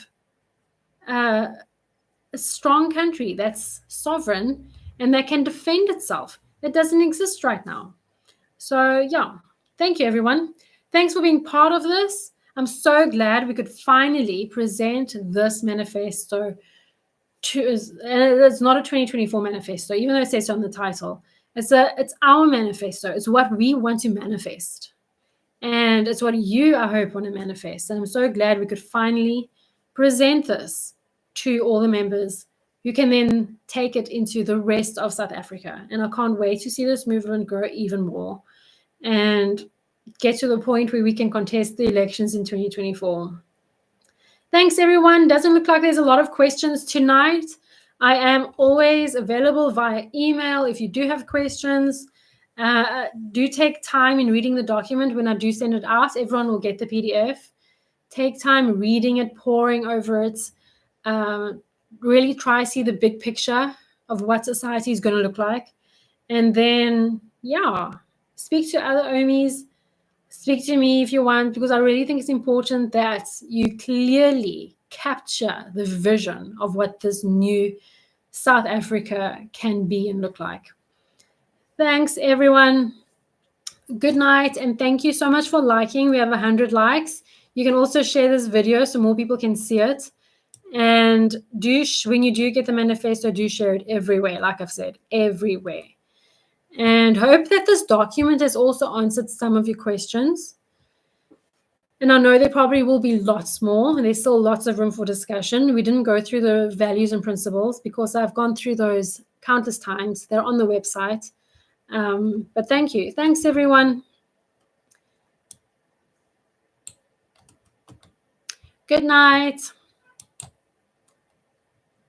a strong country that's sovereign and that can defend itself. That doesn't exist right now. So yeah, thank you, everyone. Thanks for being part of this. I'm so glad we could finally present this manifesto to us. And it's not a 2024 manifesto, even though it says so on the title. It's our manifesto. It's what we want to manifest. And it's what you, I hope, want to manifest. And I'm so glad we could finally present this to all the members who can then take it into the rest of South Africa. And I can't wait to see this movement grow even more and get to the point where we can contest the elections in 2024. Thanks, everyone. Doesn't look like there's a lot of questions tonight. I am always available via email if you do have questions. Do take time in reading the document when I do send it out. Everyone will get the PDF. Take time reading it, poring over it. Really try to see the big picture of what society is going to look like. And then, yeah, speak to other OMIs. Speak to me if you want, because I really think it's important that you clearly capture the vision of what this new South Africa can be and look like. Thanks, everyone. Good night, and thank you so much for liking. We have 100 likes. You can also share this video so more people can see it. And when you do get the manifesto, do share it everywhere, like I've said, everywhere. And hope that this document has also answered some of your questions. And I know there probably will be lots more, and there's still lots of room for discussion. We didn't go through the values and principles because I've gone through those countless times. They're on the website. But thank you. Thanks, everyone. Good night.